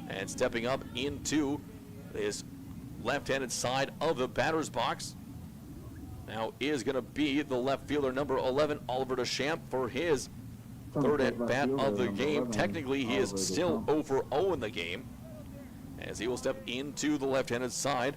And stepping up into this left-handed side of the batter's box now is going to be the left fielder, number 11, Oliver Deschamps, for his third at-bat of the game. Technically, he is still over 0 in the game as he will step into the left-handed side.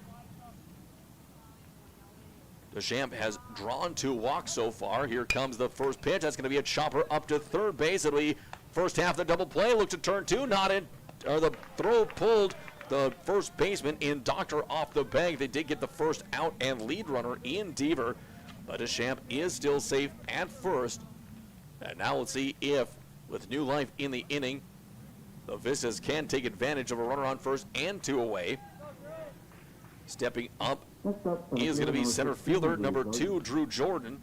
Deschamps has drawn 2 walks so far. Here comes the first pitch. That's going to be a chopper up to third base. It'll be first half of the double play. Look to turn 2. Not in. Or the throw pulled the first baseman in Doctor off the bag. They did get the first out and lead runner in Deaver, but Deschamps is still safe at first. And now let's see if, with new life in the inning, the Vistas can take advantage of a runner on first and 2 away. Stepping up is going to be center fielder number 2, Drew Jordan.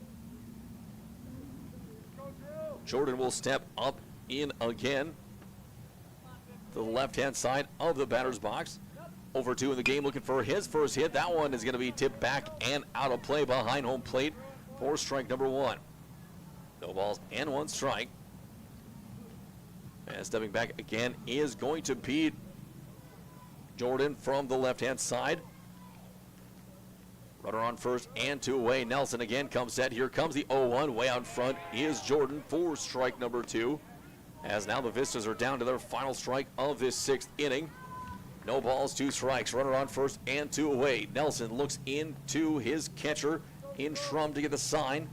Jordan will step up in again to the left-hand side of the batter's box. Over 2 in the game, looking for his first hit. That one is going to be tipped back and out of play behind home plate for strike number 1. No balls and 1 strike. And stepping back again is going to be Jordan from the left-hand side. Runner on first and 2 away. Nelson again comes set. Here comes the 0-1. Way out front is Jordan for strike number 2. As now the Vistas are down to their final strike of this 6th inning. No balls, 2 strikes. Runner on first and 2 away. Nelson looks into his catcher in Schrum to get the sign.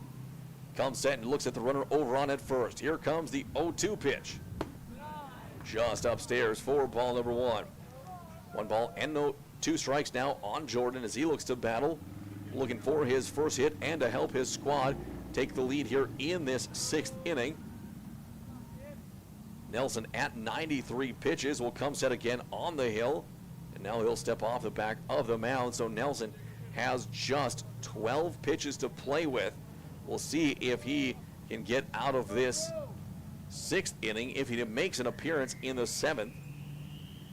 Comes set and looks at the runner over on at first. Here comes the 0-2 pitch. Just upstairs for ball number 1. 1 ball and 2 strikes now on Jordan as he looks to battle, looking for his first hit and to help his squad take the lead here in this 6th inning. Nelson at 93 pitches will come set again on the hill, and now he'll step off the back of the mound. So Nelson has just 12 pitches to play with. We'll see if he can get out of this 6th inning, if he makes an appearance in the 7th,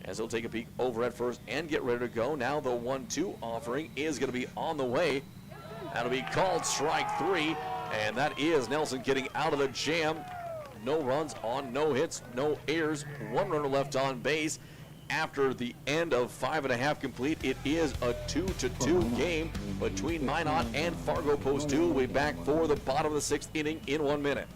as he'll take a peek over at first and get ready to go. Now the 1-2 offering is going to be on the way. That'll be called strike 3, and that is Nelson getting out of the jam. No runs on, no hits, no errors, 1 runner left on base. After the end of 5.5 complete, it is a 2-2 game between Minot and Fargo Post 2. We'll be back for the bottom of the 6th inning in 1 minute.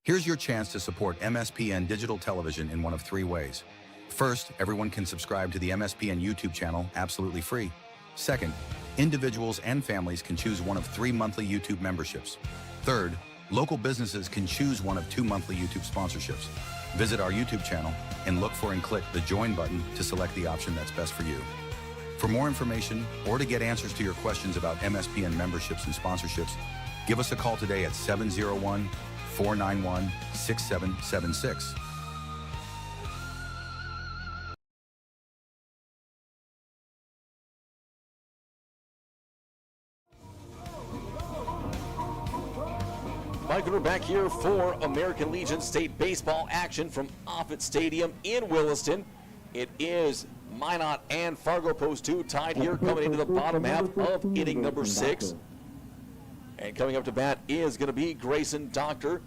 Here's your chance to support MSPN Digital Television in one of 3 ways. First, everyone can subscribe to the MSPN YouTube channel absolutely free. Second, individuals and families can choose one of 3 monthly YouTube memberships. Third, local businesses can choose one of 2 monthly YouTube sponsorships. Visit our YouTube channel and look for and click the Join button to select the option that's best for you. For more information or to get answers to your questions about MSPN memberships and sponsorships, give us a call today at 491-6776. Mike, we're back here for American Legion State baseball action from Offutt Stadium in Williston. It is Minot and Fargo Post 2 tied here coming into the bottom half of inning number 6. And coming up to bat is going to be Grayson Doctor.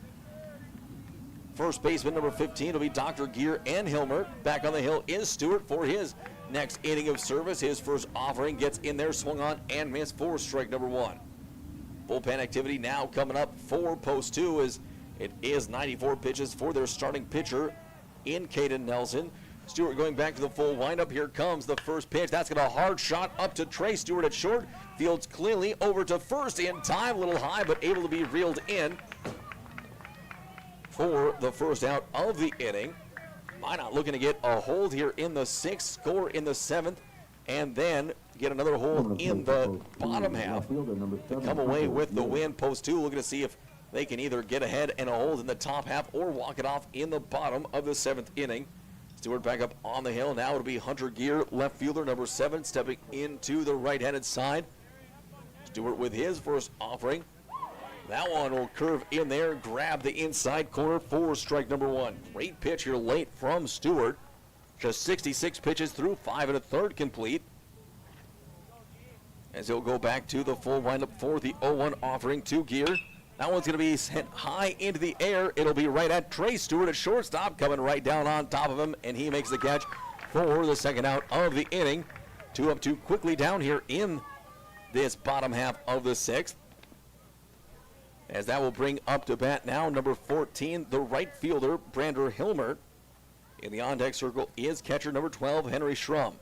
First baseman number 15 will be Dr. Gear and Hilmer. Back on the hill is Stewart for his next inning of service. His first offering gets in there, swung on and missed for strike number 1. Bullpen activity now coming up for Post 2 as it is 94 pitches for their starting pitcher in Caden Nelson. Stewart going back to the full windup. Here comes the first pitch. That's got a hard shot up to Trey Stewart at short. Fields cleanly over to first in time. A little high, but able to be reeled in for the first out of the inning. Minot looking to get a hold here in the 6th, score in the 7th, and then get another hold in the bottom half to come away with the win. Post 2 looking to see if they can either get ahead and a hold in the top half or walk it off in the bottom of the 7th inning. Stewart back up on the hill. Now it'll be Hunter Gear, left fielder, number 7, stepping into the right-handed side. Stewart with his first offering. That one will curve in there, grab the inside corner for strike number 1. Great pitch here late from Stewart. Just 66 pitches through, 5 1/3 complete. As he'll go back to the full windup for the 0-1 offering to Gear. That one's going to be sent high into the air. It'll be right at Trey Stewart at shortstop, coming right down on top of him, and he makes the catch for the second out of the inning. 2 up, 2 quickly down here in this bottom half of the 6th. As that will bring up to bat now number 14, the right fielder, Brander Hilmer. In the on-deck circle is catcher number 12, Henry Schrum.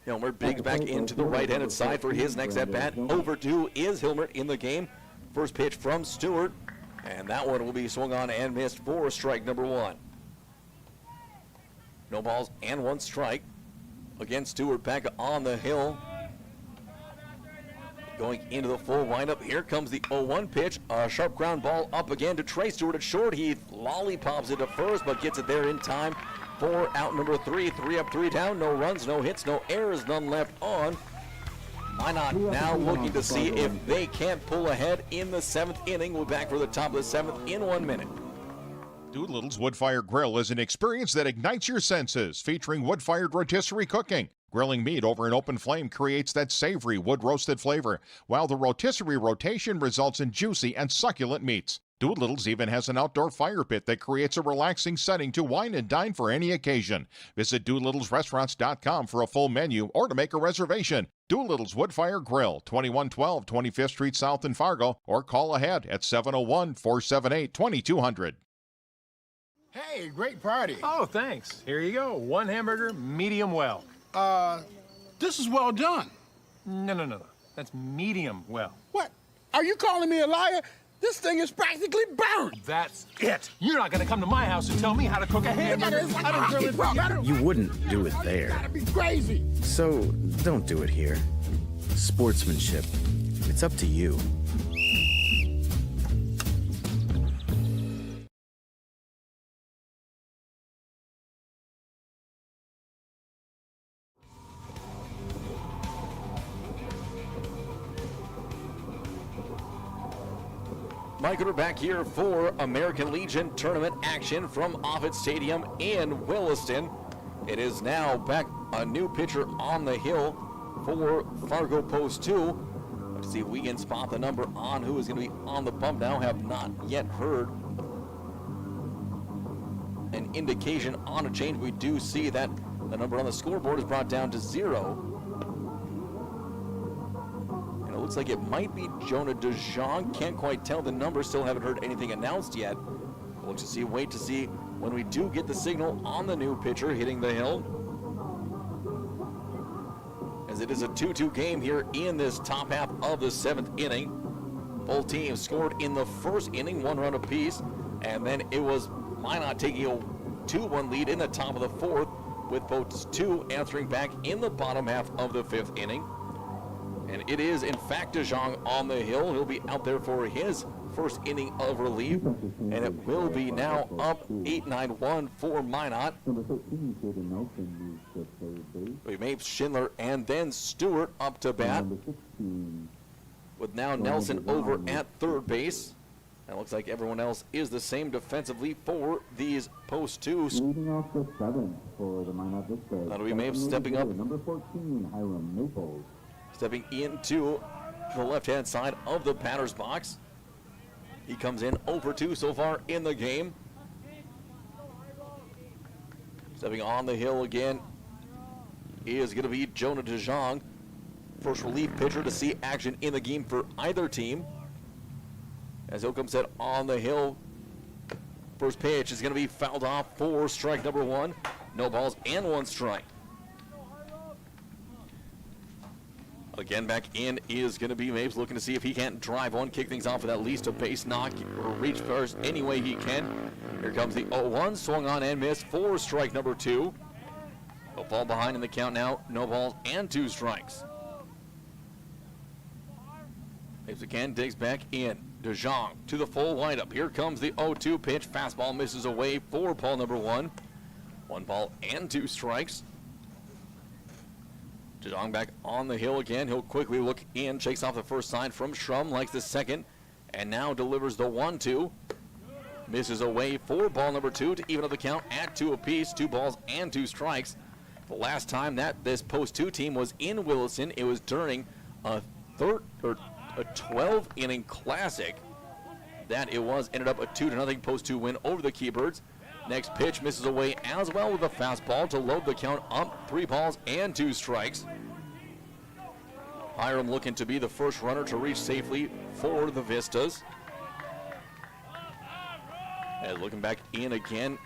Hilmer digs back into the right-handed side for his next at-bat. Overdue is Hilmer in the game. First pitch from Stewart, and that one will be swung on and missed for strike number 1. No balls and 1 strike. Again, Stewart back on the hill. Going into the full windup. Here comes the 0-1 pitch. A sharp ground ball up again to Trey Stewart at short. He lollipops it to first, but gets it there in time for out number 3. 3 up, 3 down. No runs, no hits, no errors, none left on. Minot now looking to see if they can't pull ahead in the 7th inning. We're back for the top of the 7th in 1 minute. Doolittle's Wood-Fire Grill is an experience that ignites your senses, featuring wood-fired rotisserie cooking. Grilling meat over an open flame creates that savory wood-roasted flavor, while the rotisserie rotation results in juicy and succulent meats. Doolittle's even has an outdoor fire pit that creates a relaxing setting to wine and dine for any occasion. Visit DoolittlesRestaurants.com for a full menu or to make a reservation. Doolittle's Wood-Fire Grill, 2112 25th Street South in Fargo, or call ahead at 701-478-2200. Hey, great party. Oh, thanks. Here you go. 1 hamburger, medium well. This is well done. No. That's medium well. What? Are you calling me a liar? This thing is practically burned. That's it. You're not going to come to my house and tell me how to cook a hamburger. I don't grill it. You wouldn't do it there. That'd be crazy. So don't do it here. Sportsmanship. It's up to you. Mike, we're back here for American Legion tournament action from Offutt Stadium in Williston. It is now back a new pitcher on the hill for Fargo Post 2. Let's see if we can spot the number on who is going to be on the bump now. Have not yet heard an indication on a change. We do see that the number on the scoreboard is brought down to 0. It looks like it might be Jonah DeJong. Can't quite tell the number. Still haven't heard anything announced yet. We'll just wait to see when we do get the signal on the new pitcher hitting the hill. As it is a 2-2 game here in this top half of the 7th inning. Both teams scored in the first inning, 1 run apiece. And then it was Minot taking a 2-1 lead in the top of the 4th, with Post 2 answering back in the bottom half of the 5th inning. And it is, in fact, DeJong on the hill. He'll be out there for his first inning of relief, and it will be now up 8-9-1 for Minot. Number 13, Caden Nelson, moves to third base. We made Schindler and then Stewart up to bat, Number 16, with now Nelson over at third base. And it looks like everyone else is the same defensively for these post twos. leading off the 7th for the Minot Vistas. That'll be Mapes stepping up. Number 14, Hiram Maples. Stepping into the left-hand side of the batter's box. He comes in 0-2 so far in the game. Stepping on the hill again is going to be Jonah DeJong, first relief pitcher to see action in the game for either team. As he'll come set on the hill. First pitch is going to be fouled off for strike number 1. No balls and 1 strike. Again, back in is going to be Mapes, looking to see if he can't drive one, kick things off with at least a base knock, or reach first any way he can. Here comes the 0-1, swung on and missed for strike number 2. He'll fall behind in the count now, no balls and 2 strikes. Mapes again digs back in. DeJong to the full windup. Here comes the 0-2 pitch. Fastball misses away for ball number 1. 1 ball and 2 strikes. DeJong back on the hill again. He'll quickly look in, shakes off the first sign from Schrum, likes the second, and now delivers the 1-2. Misses away for ball number 2 to even up the count at 2 apiece. 2 balls and 2 strikes. The last time that this post 2 team was in Williston, it was during a 12-inning classic. That it was, ended up a 2-0 post 2 win over the Keybirds. Next pitch misses away as well with a fastball to load the count up. 3 balls and 2 strikes. Hiram looking to be the first runner to reach safely for the Vistas. And looking back in again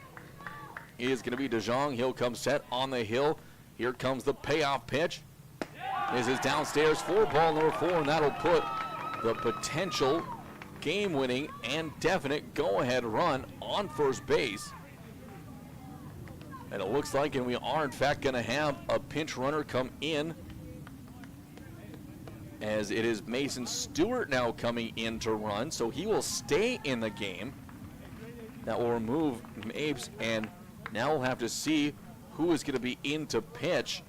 is going to be DeJong. He'll come set on the hill. Here comes the payoff pitch. This is downstairs for ball number 4, and that'll put the potential game-winning and definite go-ahead run on first base. And it looks like, and we are in fact going to have a pinch runner come in, as it is Mason Stewart now coming in to run, so he will stay in the game. That will remove Mapes, and now we'll have to see who is going to be in to pitch.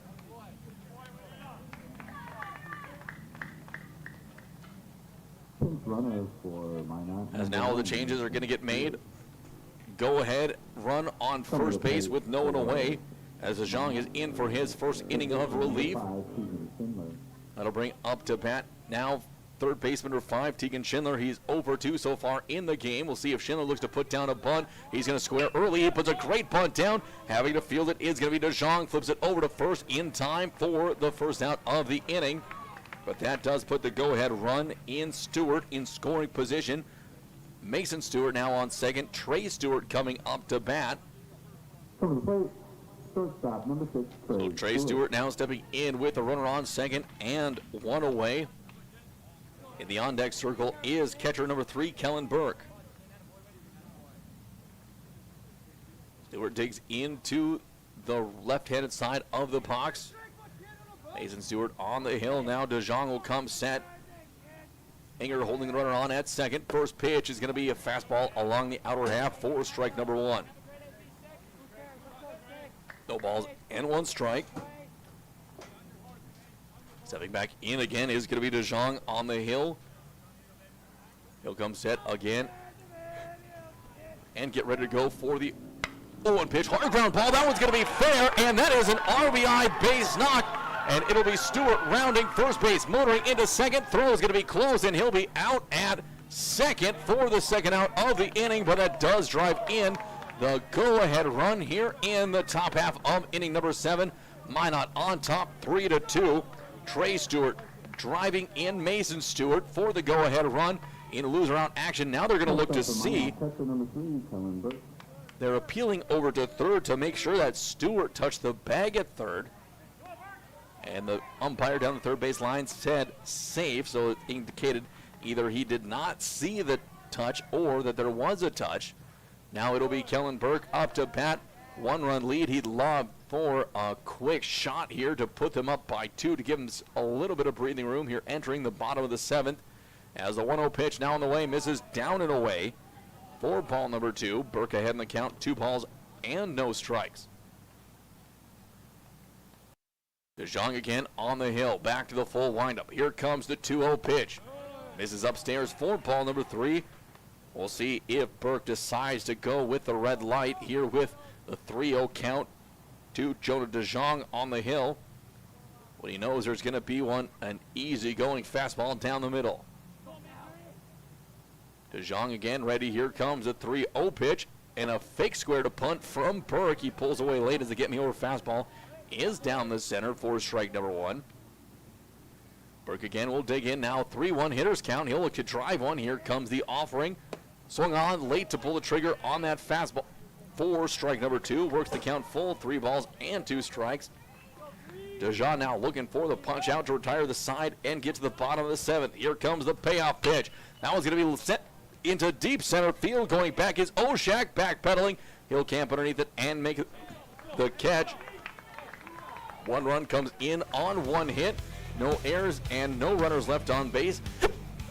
Runners for Minot. As now the changes are going to get made. Go ahead, run on first base with no one away, as DeJong is in for his first inning of relief. That'll bring up to bat now third baseman number 5, Tegan Schindler. He's 0-2 so far in the game. We'll see if Schindler looks to put down a bunt. He's going to square early. He puts a great bunt down. Having to field it is going to be DeJong. Flips it over to first in time for the first out of the inning. But that does put the go-ahead run in Stewart in scoring position. Mason Stewart now on second. Trey Stewart coming up to bat. From the plate, shortstop, number 6, Trey. So Trey Stewart now stepping in with a runner on second and 1 away. In the on-deck circle is catcher number 3, Kellen Burke. Stewart digs into the left-handed side of the box. Mason Stewart on the hill. Now DeJong will come set. Inger holding the runner on at second. First pitch is going to be a fastball along the outer half for strike number 1. No balls and 1 strike. Stepping back in again is going to be DeJong on the hill. He'll come set again and get ready to go for the 0-1 pitch. Hard ground ball. That one's going to be fair, and that is an RBI base knock. And it'll be Stewart rounding first base, motoring into second. Throw is going to be closed, and he'll be out at second for the second out of the inning. But that does drive in the go-ahead run here in the top half of inning number 7. Minot on top, 3-2. Trey Stewart driving in Mason Stewart for the go-ahead run in loser out action. Now they're going to look to see. They're appealing over to third to make sure that Stewart touched the bag at third. And the umpire down the third base line said safe, so it indicated either he did not see the touch or that there was a touch. Now it'll be Kellen Burke up to bat. 1-run lead. He'd love for a quick shot here to put them up by 2 to give them a little bit of breathing room here entering the bottom of the 7th. As the 1-0 pitch now on the way, misses down and away for ball number 2. Burke ahead in the count, 2 balls and no strikes. DeJong again on the hill, back to the full windup. Here comes the 2-0 pitch. Misses upstairs for ball number 3. We'll see if Burke decides to go with the red light here with the 3-0 count to Jonah DeJong on the hill. When he knows there's going to be an easy-going fastball down the middle. DeJong again ready. Here comes a 3-0 pitch and a fake square to punt from Burke. He pulls away late as the get-me-over fastball is down the center for strike number 1. Burke again will dig in now. 3-1 hitters count. He'll look to drive one. Here comes the offering. Swung on late to pull the trigger on that fastball for strike number 2. Works the count full. 3 balls and 2 strikes. DeJong now looking for the punch out to retire the side and get to the bottom of the 7th. Here comes the payoff pitch. That one's going to be set into deep center field. Going back is Oshak, backpedaling. He'll camp underneath it and make the catch. 1 run comes in on 1 hit. No errors and no runners left on base.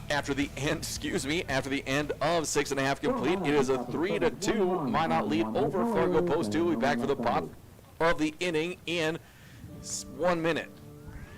After the end of 6.5 complete, it is a 3-2 Minot lead over Fargo Post 2. We'll be back for the bottom of the inning in 1 minute.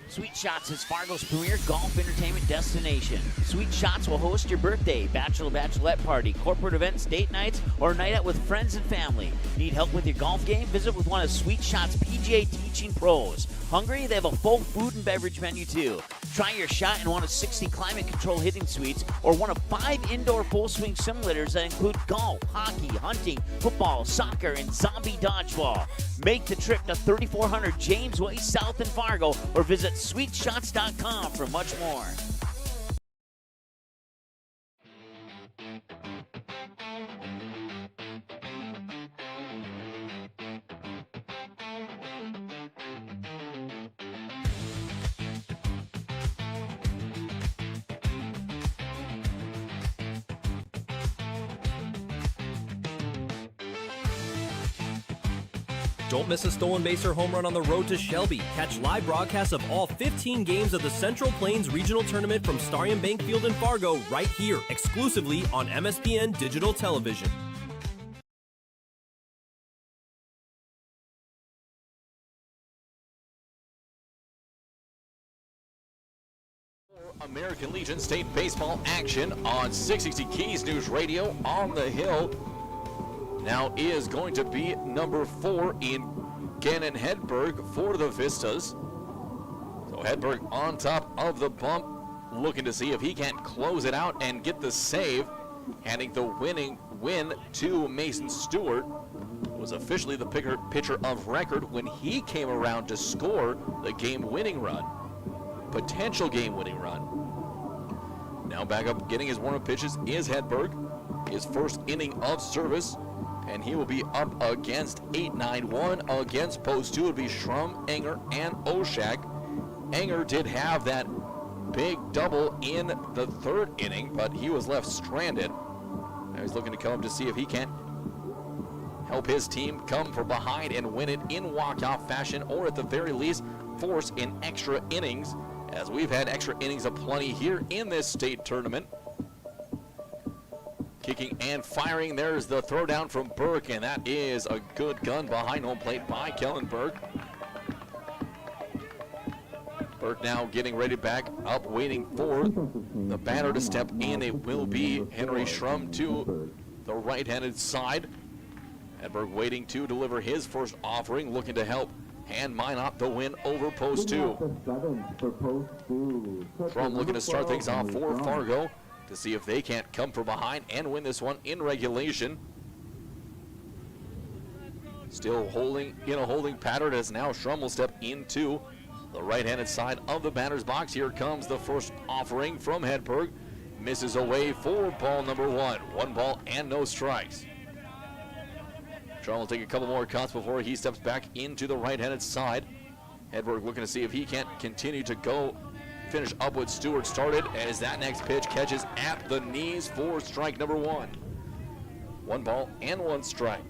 Sweet Shots is Fargo's premier golf entertainment destination. Sweet Shots will host your birthday, bachelorette party, corporate events, date nights, or night out with friends and family. Need help with your golf game? Visit with one of Sweet Shots' PGA teaching pros. Hungry? They have a full food and beverage menu too. Try your shot in one of 60 climate control hitting suites or one of 5 indoor full swing simulators that include golf, hockey, hunting, football, soccer, and zombie dodgeball. Make the trip to 3400 James Way South in Fargo or visit sweetshots.com for much more. Don't miss a stolen base or home run on the road to Shelby. Catch live broadcasts of all 15 games of the Central Plains Regional Tournament from Starion Bank Field in Fargo right here, exclusively on MSPN Digital Television. American Legion State baseball action on 660 Keys News Radio on the hill. Now is going to be number 4 in Gannon Hedberg for the Vistas. So Hedberg on top of the bump, looking to see if he can't close it out and get the save. Handing the winning win to Mason Stewart. Was officially the pitcher of record when he came around to score the game-winning run. Potential game-winning run. Now back up getting his warm-up pitches is Hedberg. His first inning of service. And he will be up against 8-9-1. Against post 2 would be Schrum, Enger, and Oshak. Enger did have that big double in the 3rd inning, but he was left stranded. Now he's looking to come up to see if he can't help his team come from behind and win it in walk-off fashion, or at the very least, force in extra innings, as we've had extra innings aplenty here in this state tournament. Kicking and firing, there's the throwdown from Burke, and that is a good gun behind home plate by Kellen Burke. Burke now getting ready back up, waiting for the batter to step in. It will be Henry Schrum to the right-handed side. Hedberg waiting to deliver his first offering, looking to help hand Minot the win over post 2. Schrum looking to start things off for Fargo, to see if they can't come from behind and win this one in regulation. Still holding in a holding pattern as now Schrum will step into the right-handed side of the batter's box. Here comes the first offering from Hedberg. Misses away for ball number 1. 1 ball and no strikes. Schrum will take a couple more cuts before he steps back into the right-handed side. Hedberg looking to see if he can't continue to go finish up what Stewart started, as that next pitch catches at the knees for strike number 1. 1 ball and 1 strike.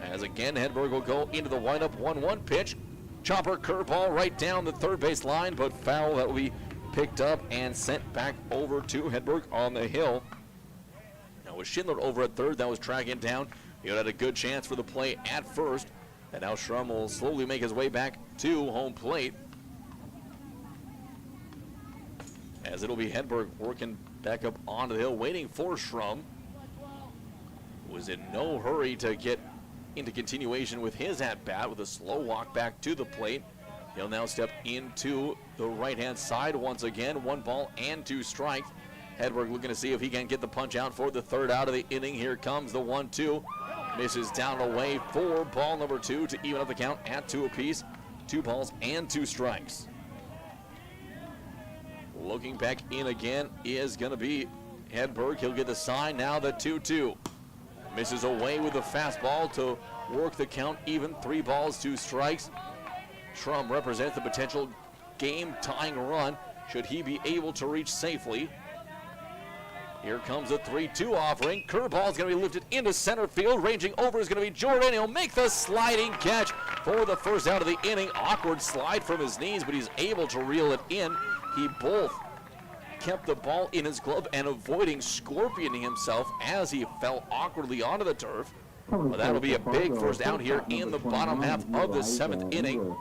As again, Hedberg will go into the windup 1-1 pitch. Chopper curveball right down the third base line, but foul that will be picked up and sent back over to Hedberg on the hill. Now with Schindler over at third, that was tracking down. He had a good chance for the play at first. And now Schrum will slowly make his way back to home plate, as it'll be Hedberg working back up onto the hill, waiting for Schrum. Was in no hurry to get into continuation with his at-bat with a slow walk back to the plate. He'll now step into the right-hand side once again. 1 ball and 2 strikes. Hedberg looking to see if he can get the punch out for the third out of the inning. Here comes the 1-2. Misses down and away for ball number 2 to even up the count at 2 apiece. 2 balls and 2 strikes. Looking back in again is going to be Hedberg. He'll get the sign now, the 2-2. Misses away with the fastball to work the count even. 3 balls, 2 strikes. Schrum represents the potential game-tying run should he be able to reach safely. Here comes the 3-2 offering. Curveball is going to be lifted into center field. Ranging over is going to be Jordan. He'll make the sliding catch for the first out of the inning. Awkward slide from his knees, but he's able to reel it in. He both kept the ball in his glove and avoiding scorpioning himself as he fell awkwardly onto the turf. Well, that'll be a big first out here in the bottom half of the 7th inning.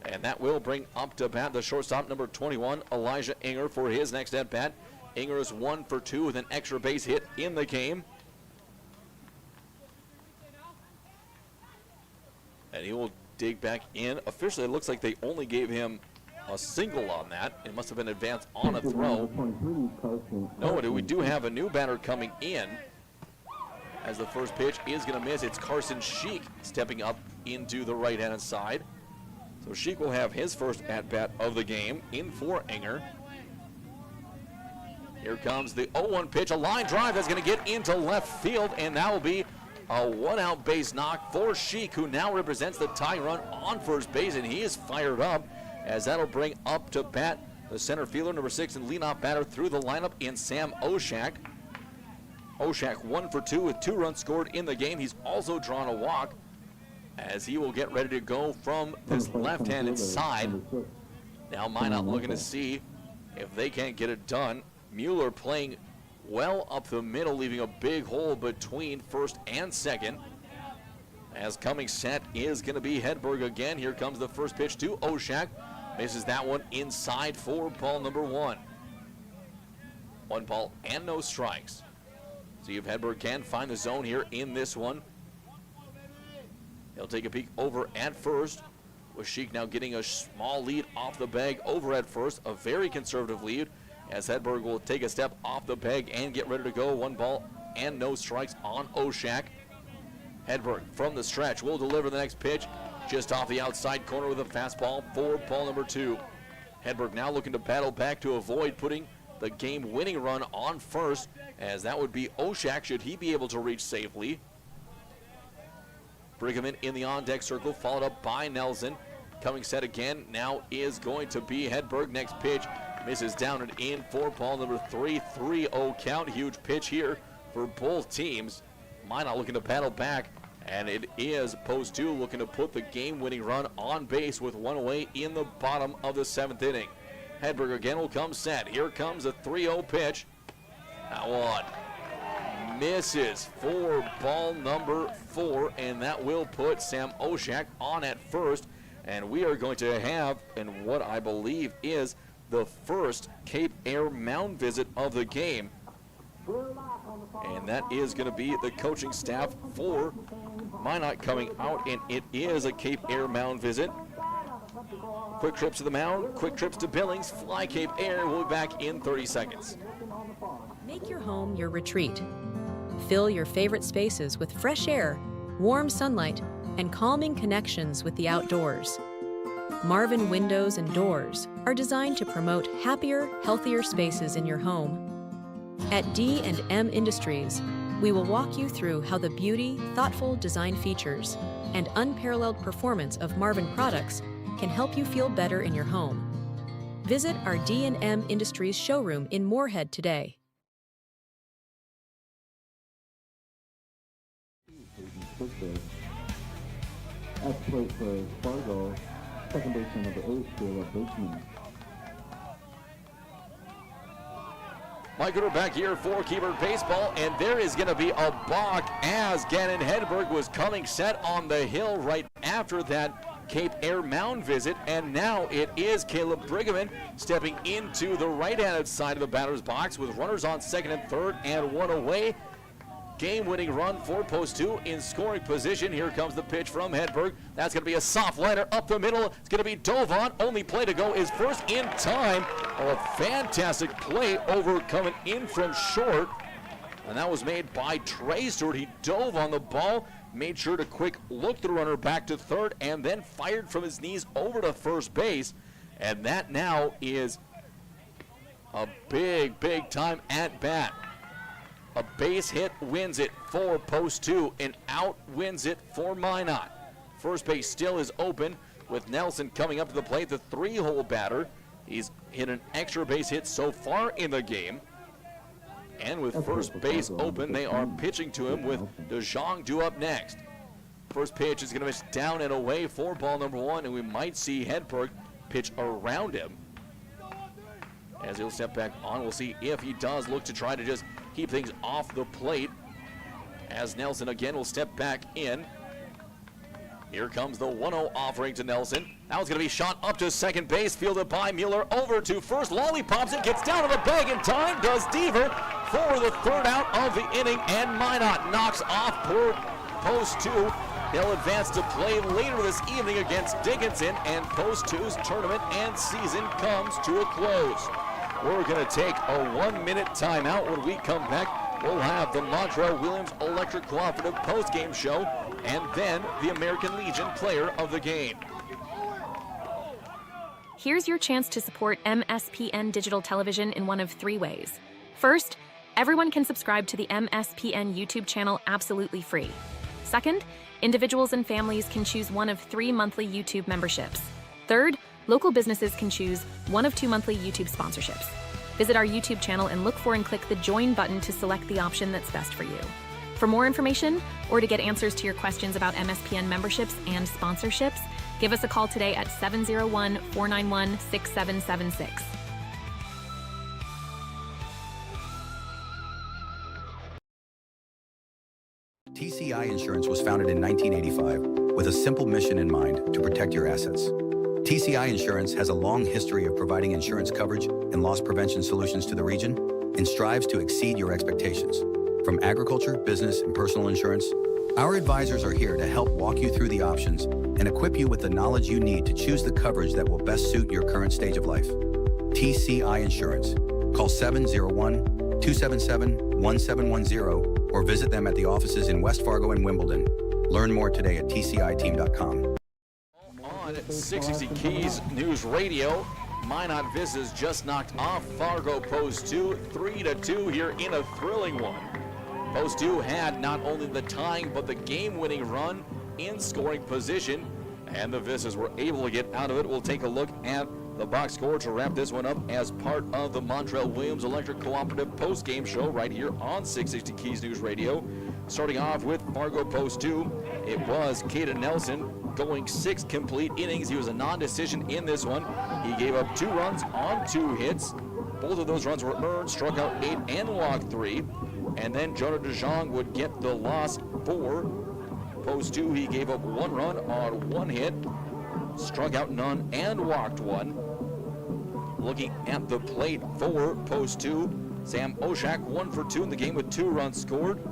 And that will bring up to bat the shortstop, number 21, Elijah Inger, for his next at bat. Inger is 1 for 2 with an extra base hit in the game. And he will dig back in. Officially, it looks like they only gave him a single on that. It must have been advanced on a throw. No, we do have a new batter coming in, as the first pitch is going to miss. It's Carson Sheik stepping up into the right-hand side. So Sheik will have his first at-bat of the game in for Inger. Here comes the 0-1 pitch, a line drive that's going to get into left field, and that will be a 1-out base knock for Sheik, who now represents the tying run on first base, and he is fired up, as that'll bring up to bat the center fielder, number 6, and leadoff batter through the lineup in Sam Oshak. Oshak 1 for 2 with 2 runs scored in the game. He's also drawn a walk, as he will get ready to go from this left-handed side. Now Minot looking to see if they can't get it done. Mueller playing well up the middle, leaving a big hole between first and second. As coming set is going to be Hedberg again. Here comes the first pitch to Oshak. Misses that one inside for ball number 1. 1 ball and no strikes. See if Hedberg can find the zone here in this one. He'll take a peek over at first, with Sheik now getting a small lead off the bag over at first. A very conservative lead, as Hedberg will take a step off the peg and get ready to go. 1 ball and no strikes on Oshak. Hedberg from the stretch will deliver the next pitch just off the outside corner with a fastball for ball number 2. Hedberg now looking to battle back to avoid putting the game-winning run on first, as that would be Oshak should he be able to reach safely. Brigham in the on-deck circle, followed up by Nelson. Coming set again now is going to be Hedberg. Next pitch misses down and in for ball number 3. 3-0 count. Huge pitch here for both teams. Minot looking to battle back, and it is post 2 looking to put the game-winning run on base with 1 away in the bottom of the 7th inning. Hedberg again will come set. Here comes a 3-0 pitch. That one misses for ball number 4, and that will put Sam Oshak on at first. And we are going to have, and what I believe is the first Cape Air mound visit of the game. And that is going to be the coaching staff for Minot coming out, and it is a Cape Air mound visit. Quick trips to the mound, quick trips to Billings, fly Cape Air. We'll be back in 30 seconds. Make your home your retreat. Fill your favorite spaces with fresh air, warm sunlight, and calming connections with the outdoors. Marvin Windows and Doors are designed to promote happier, healthier spaces in your home. At D&M Industries, we will walk you through how the beauty, thoughtful design features, and unparalleled performance of Marvin products can help you feel better in your home. Visit our D&M Industries showroom in Moorhead today. At plate for Fargo, second baseman number 8, Caleb Bateman. Mike Gooder back here for Keyword Baseball, and there is going to be a balk as Gannon Hedberg was coming set on the hill right after that Cape Air Mound visit, and now it is Caleb Brigham stepping into the right-handed side of the batter's box with runners on second and third and one away. Game-winning run for post 2 in scoring position. Here comes the pitch from Hedberg. That's going to be a soft liner up the middle. It's going to be dove on. Only play to go is first in time. Oh, a fantastic play over coming in from short. And that was made by Trey Stewart. He dove on the ball, made sure to quick look the runner back to third, and then fired from his knees over to first base. And that now is a big, big time at bat. A base hit wins it for post 2, and out wins it for Minot. First base still is open with Nelson coming up to the plate, the 3-hole batter. He's hit an extra base hit so far in the game. And with first base open, they are pitching to him with DeJong due up next. First pitch is going to miss down and away for ball number 1, and we might see Hedberg pitch around him. As he'll step back on, we'll see if he does look to try to just keep things off the plate. As Nelson again will step back in. Here comes the 1-0 offering to Nelson. Now it's going to be shot up to second base, fielded by Mueller. Over to first, lollipops it, gets down to the bag in time, does Deaver for the third out of the inning, and Minot knocks off post 2. They'll advance to play later this evening against Dickinson, and post 2's tournament and season comes to a close. We're going to take a 1-minute timeout. When we come back, we'll have the Montreal Williams Electric Cooperative post-game show, and then the American Legion player of the game. Here's your chance to support MSPN Digital Television in one of 3 ways. First, everyone can subscribe to the MSPN YouTube channel absolutely free. Second, individuals and families can choose one of 3 monthly YouTube memberships. Third, local businesses can choose one of 2 monthly YouTube sponsorships. Visit our YouTube channel and look for and click the Join button to select the option that's best for you. For more information, or to get answers to your questions about MSPN memberships and sponsorships, give us a call today at 701-491-6776. TCI Insurance was founded in 1985 with a simple mission in mind: to protect your assets. TCI Insurance has a long history of providing insurance coverage and loss prevention solutions to the region and strives to exceed your expectations. From agriculture, business, and personal insurance, our advisors are here to help walk you through the options and equip you with the knowledge you need to choose the coverage that will best suit your current stage of life. TCI Insurance. Call 701-277-1710 or visit them at the offices in West Fargo and Wimbledon. Learn more today at tciteam.com. On 660 Keys News Radio, Minot Viz just knocked off Fargo Post 2, 3-2 here in a thrilling one. Post 2 had not only the tying but the game-winning run in scoring position, and the Vizzes were able to get out of it. We'll take a look at the box score to wrap this one up as part of the Montreal Williams Electric Cooperative post-game show right here on 660 Keys News Radio. Starting off with Fargo Post 2, it was Caden Nelson going 6 complete innings. He was a non-decision in this one. He gave up 2 runs on 2 hits. Both of those runs were earned, struck out 8 and walked 3. And then Jonah DeJong would get the loss for Post 2. He gave up 1 run on 1 hit, struck out none and walked 1. Looking at the plate for Post 2, Sam Oshak 1 for 2 in the game with 2 runs scored.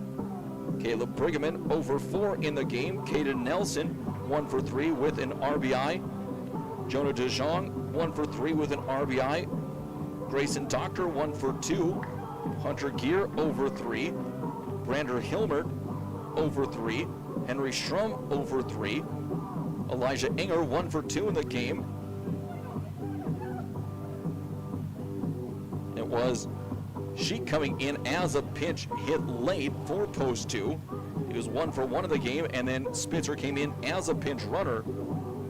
Caleb Brigham 0 for 4 in the game. Caden Nelson 1 for 3 with an RBI. Jonah DeJong 1 for 3 with an RBI. Grayson Doctor 1 for 2. Hunter Gear 0 for 3. Brander Hilmert 0 for 3. Henry Schrum 0 for 3. Elijah Enger 1 for 2 in the game. It was Sheik coming in as a pinch hit late for Post 2. He was 1 for 1 in the game, and then Spitzer came in as a pinch runner.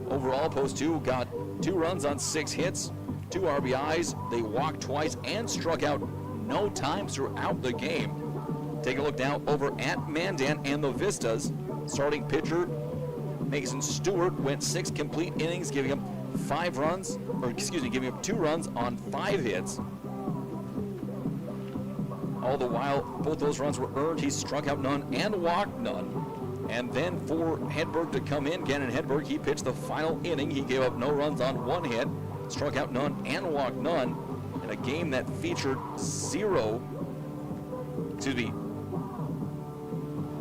Overall, Post 2 got 2 runs on 6 hits, 2 RBIs. They walked twice and struck out no times throughout the game. Take a look now over at Mandan and the Vistas. Starting pitcher Mason Stewart went 6 complete innings, giving him 5 runs, or excuse me, giving up 2 runs on 5 hits. All the while, both those runs were earned. He struck out none and walked none. And then for Hedberg to come in, Gannon Hedberg, he pitched the final inning. He gave up no runs on 1 hit, struck out none and walked none in a game that featured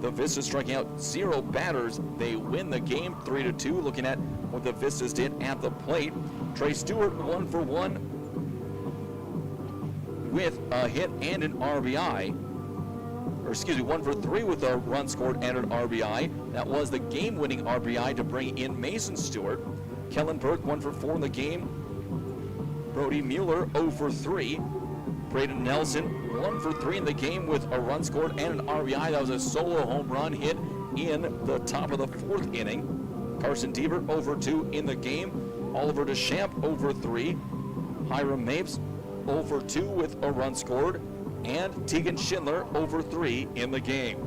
the Vistas striking out 0 batters. They win the game 3-2. Looking at what the Vistas did at the plate, Trey Stewart 1 for 1 with a hit and an RBI. Or excuse me, 1 for 3 with a run scored and an RBI. That was the game-winning RBI to bring in Mason Stewart. Kellen Burke 1 for 4 in the game. Brody Mueller 0 for 3. Braden Nelson 1 for 3 in the game with a run scored and an RBI. That was a solo home run hit in the top of the 4th inning. Carson Deaver 0 for 2 in the game. Oliver Deschamps 0 for 3. Hiram Mapes 0 for 2 with a run scored. And Tegan Schindler 0 for 3 in the game.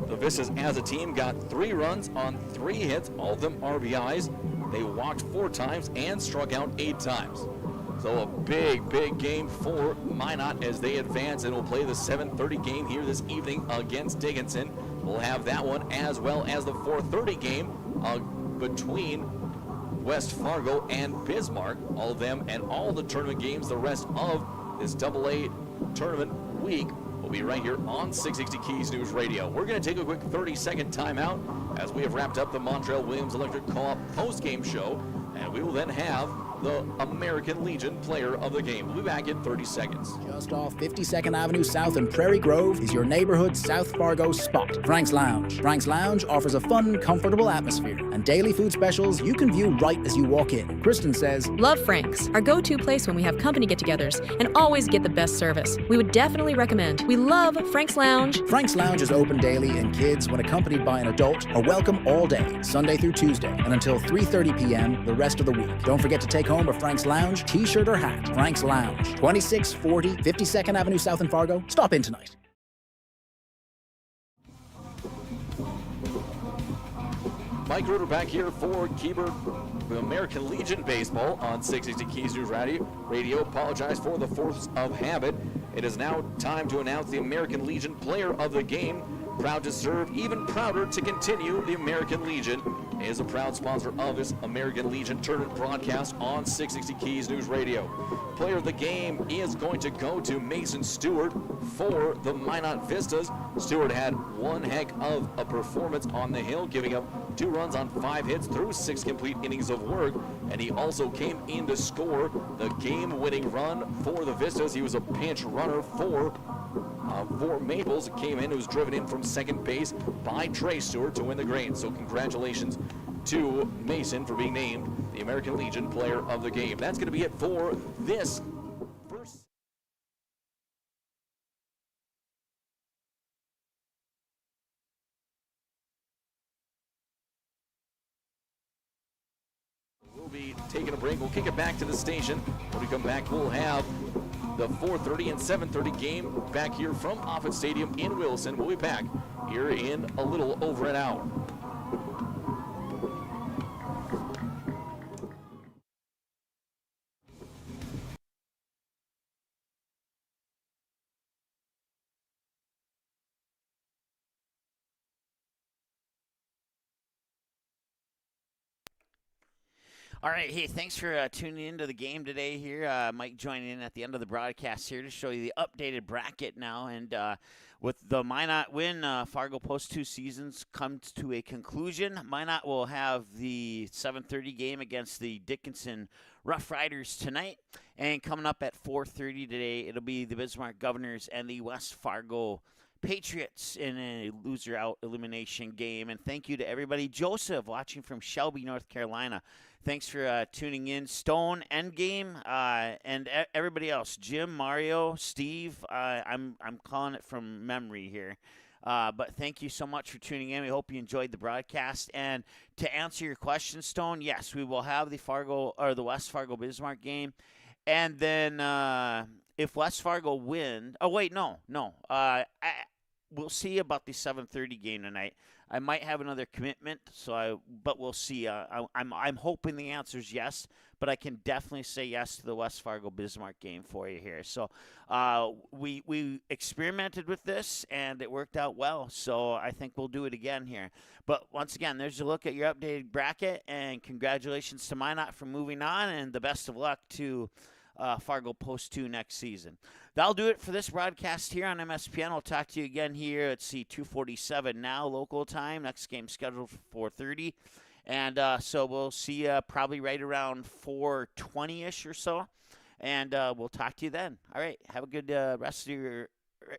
The Vistas as a team got 3 runs on 3 hits, all of them RBIs. They walked 4 times and struck out 8 times. So a big, big game for Minot as they advance and will play the 7:30 game here this evening against Dickinson. We'll have that one as well as the 4:30 game between West Fargo and Bismarck. All of them and all the tournament games the rest of this AA tournament week will be right here on 660 Keys News Radio. We're going to take a quick 30-second timeout as we have wrapped up the Montreal Williams Electric Co-op post-game show, and we will then have the American Legion player of the game. We'll be back in 30 seconds. Just off 52nd Avenue South in Prairie Grove is your neighborhood South Fargo spot, Frank's Lounge. Frank's Lounge offers a fun, comfortable atmosphere and daily food specials you can view right as you walk in. Kristen says, Love Frank's, our go-to place when we have company get-togethers and always get the best service. We would definitely recommend. We love Frank's Lounge. Frank's Lounge is open daily, and kids, when accompanied by an adult, are welcome all day, Sunday through Tuesday, and until 3:30 p.m. the rest of the week. Don't forget to take home a Frank's Lounge t-shirt or hat. Frank's Lounge, 2640 52nd Avenue South in Fargo. Stop in tonight. Mike Ruder back here for Keeper, the American Legion Baseball on 660 Keys News Radio. Apologize for the force of habit. It is now time to announce the American Legion player of the game. Proud to serve, even prouder to continue. The American Legion is a proud sponsor of this American Legion tournament broadcast on 660 Keys News Radio. Player of the game is going to go to Mason Stewart for the Minot Vistas. Stewart had one heck of a performance on the hill, giving up 2 runs on 5 hits through 6 complete innings of work, and he also came in to score the game-winning run for the Vistas. He was a pinch runner for Maples. It came in, it was driven in from second base by Trey Stewart to win the grade. So congratulations to Mason for being named the American Legion player of the game. That's going to be it for this first. We'll be taking a break. We'll kick it back to the station. When we come back, we'll have the 4:30 and 7:30 game back here from Offutt Stadium in Williston. We'll be back here in a little over an hour. All right, hey, thanks for tuning into the game today here. Mike joining in at the end of the broadcast here to show you the updated bracket now. And with the Minot win, Fargo Post 2 seasons comes to a conclusion. Minot will have the 7:30 game against the Dickinson Rough Riders tonight. And coming up at 4:30 today, it'll be the Bismarck Governors and the West Fargo Patriots in a loser-out elimination game. And thank you to everybody. Joseph watching from Shelby, North Carolina. Thanks for tuning in. Stone, Endgame, and everybody else. Jim, Mario, Steve. I'm calling it from memory here. But thank you so much for tuning in. We hope you enjoyed the broadcast. And to answer your question, Stone, yes, we will have the West Fargo Bismarck game. And then if West Fargo win, we'll see about the 7:30 game tonight. I might have another commitment, but we'll see. I'm hoping the answer is yes, but I can definitely say yes to the West Fargo Bismarck game for you here. So we experimented with this, and it worked out well. So I think we'll do it again here. But once again, there's a look at your updated bracket, and congratulations to Minot for moving on, and the best of luck to Fargo Post 2 next season. That'll do it for this broadcast here on MSPN. I'll talk to you again here at 2:47 now local time. Next game scheduled for 4:30. And so we'll see you probably right around 4:20-ish or so. And we'll talk to you then. All right. Have a good rest of your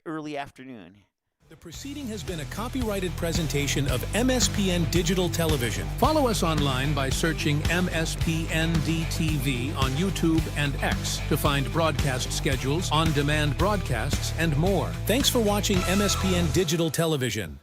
early afternoon. The proceeding has been a copyrighted presentation of MSPN Digital Television. Follow us online by searching MSPN-DTV on YouTube and X to find broadcast schedules, on-demand broadcasts, and more. Thanks for watching MSPN Digital Television.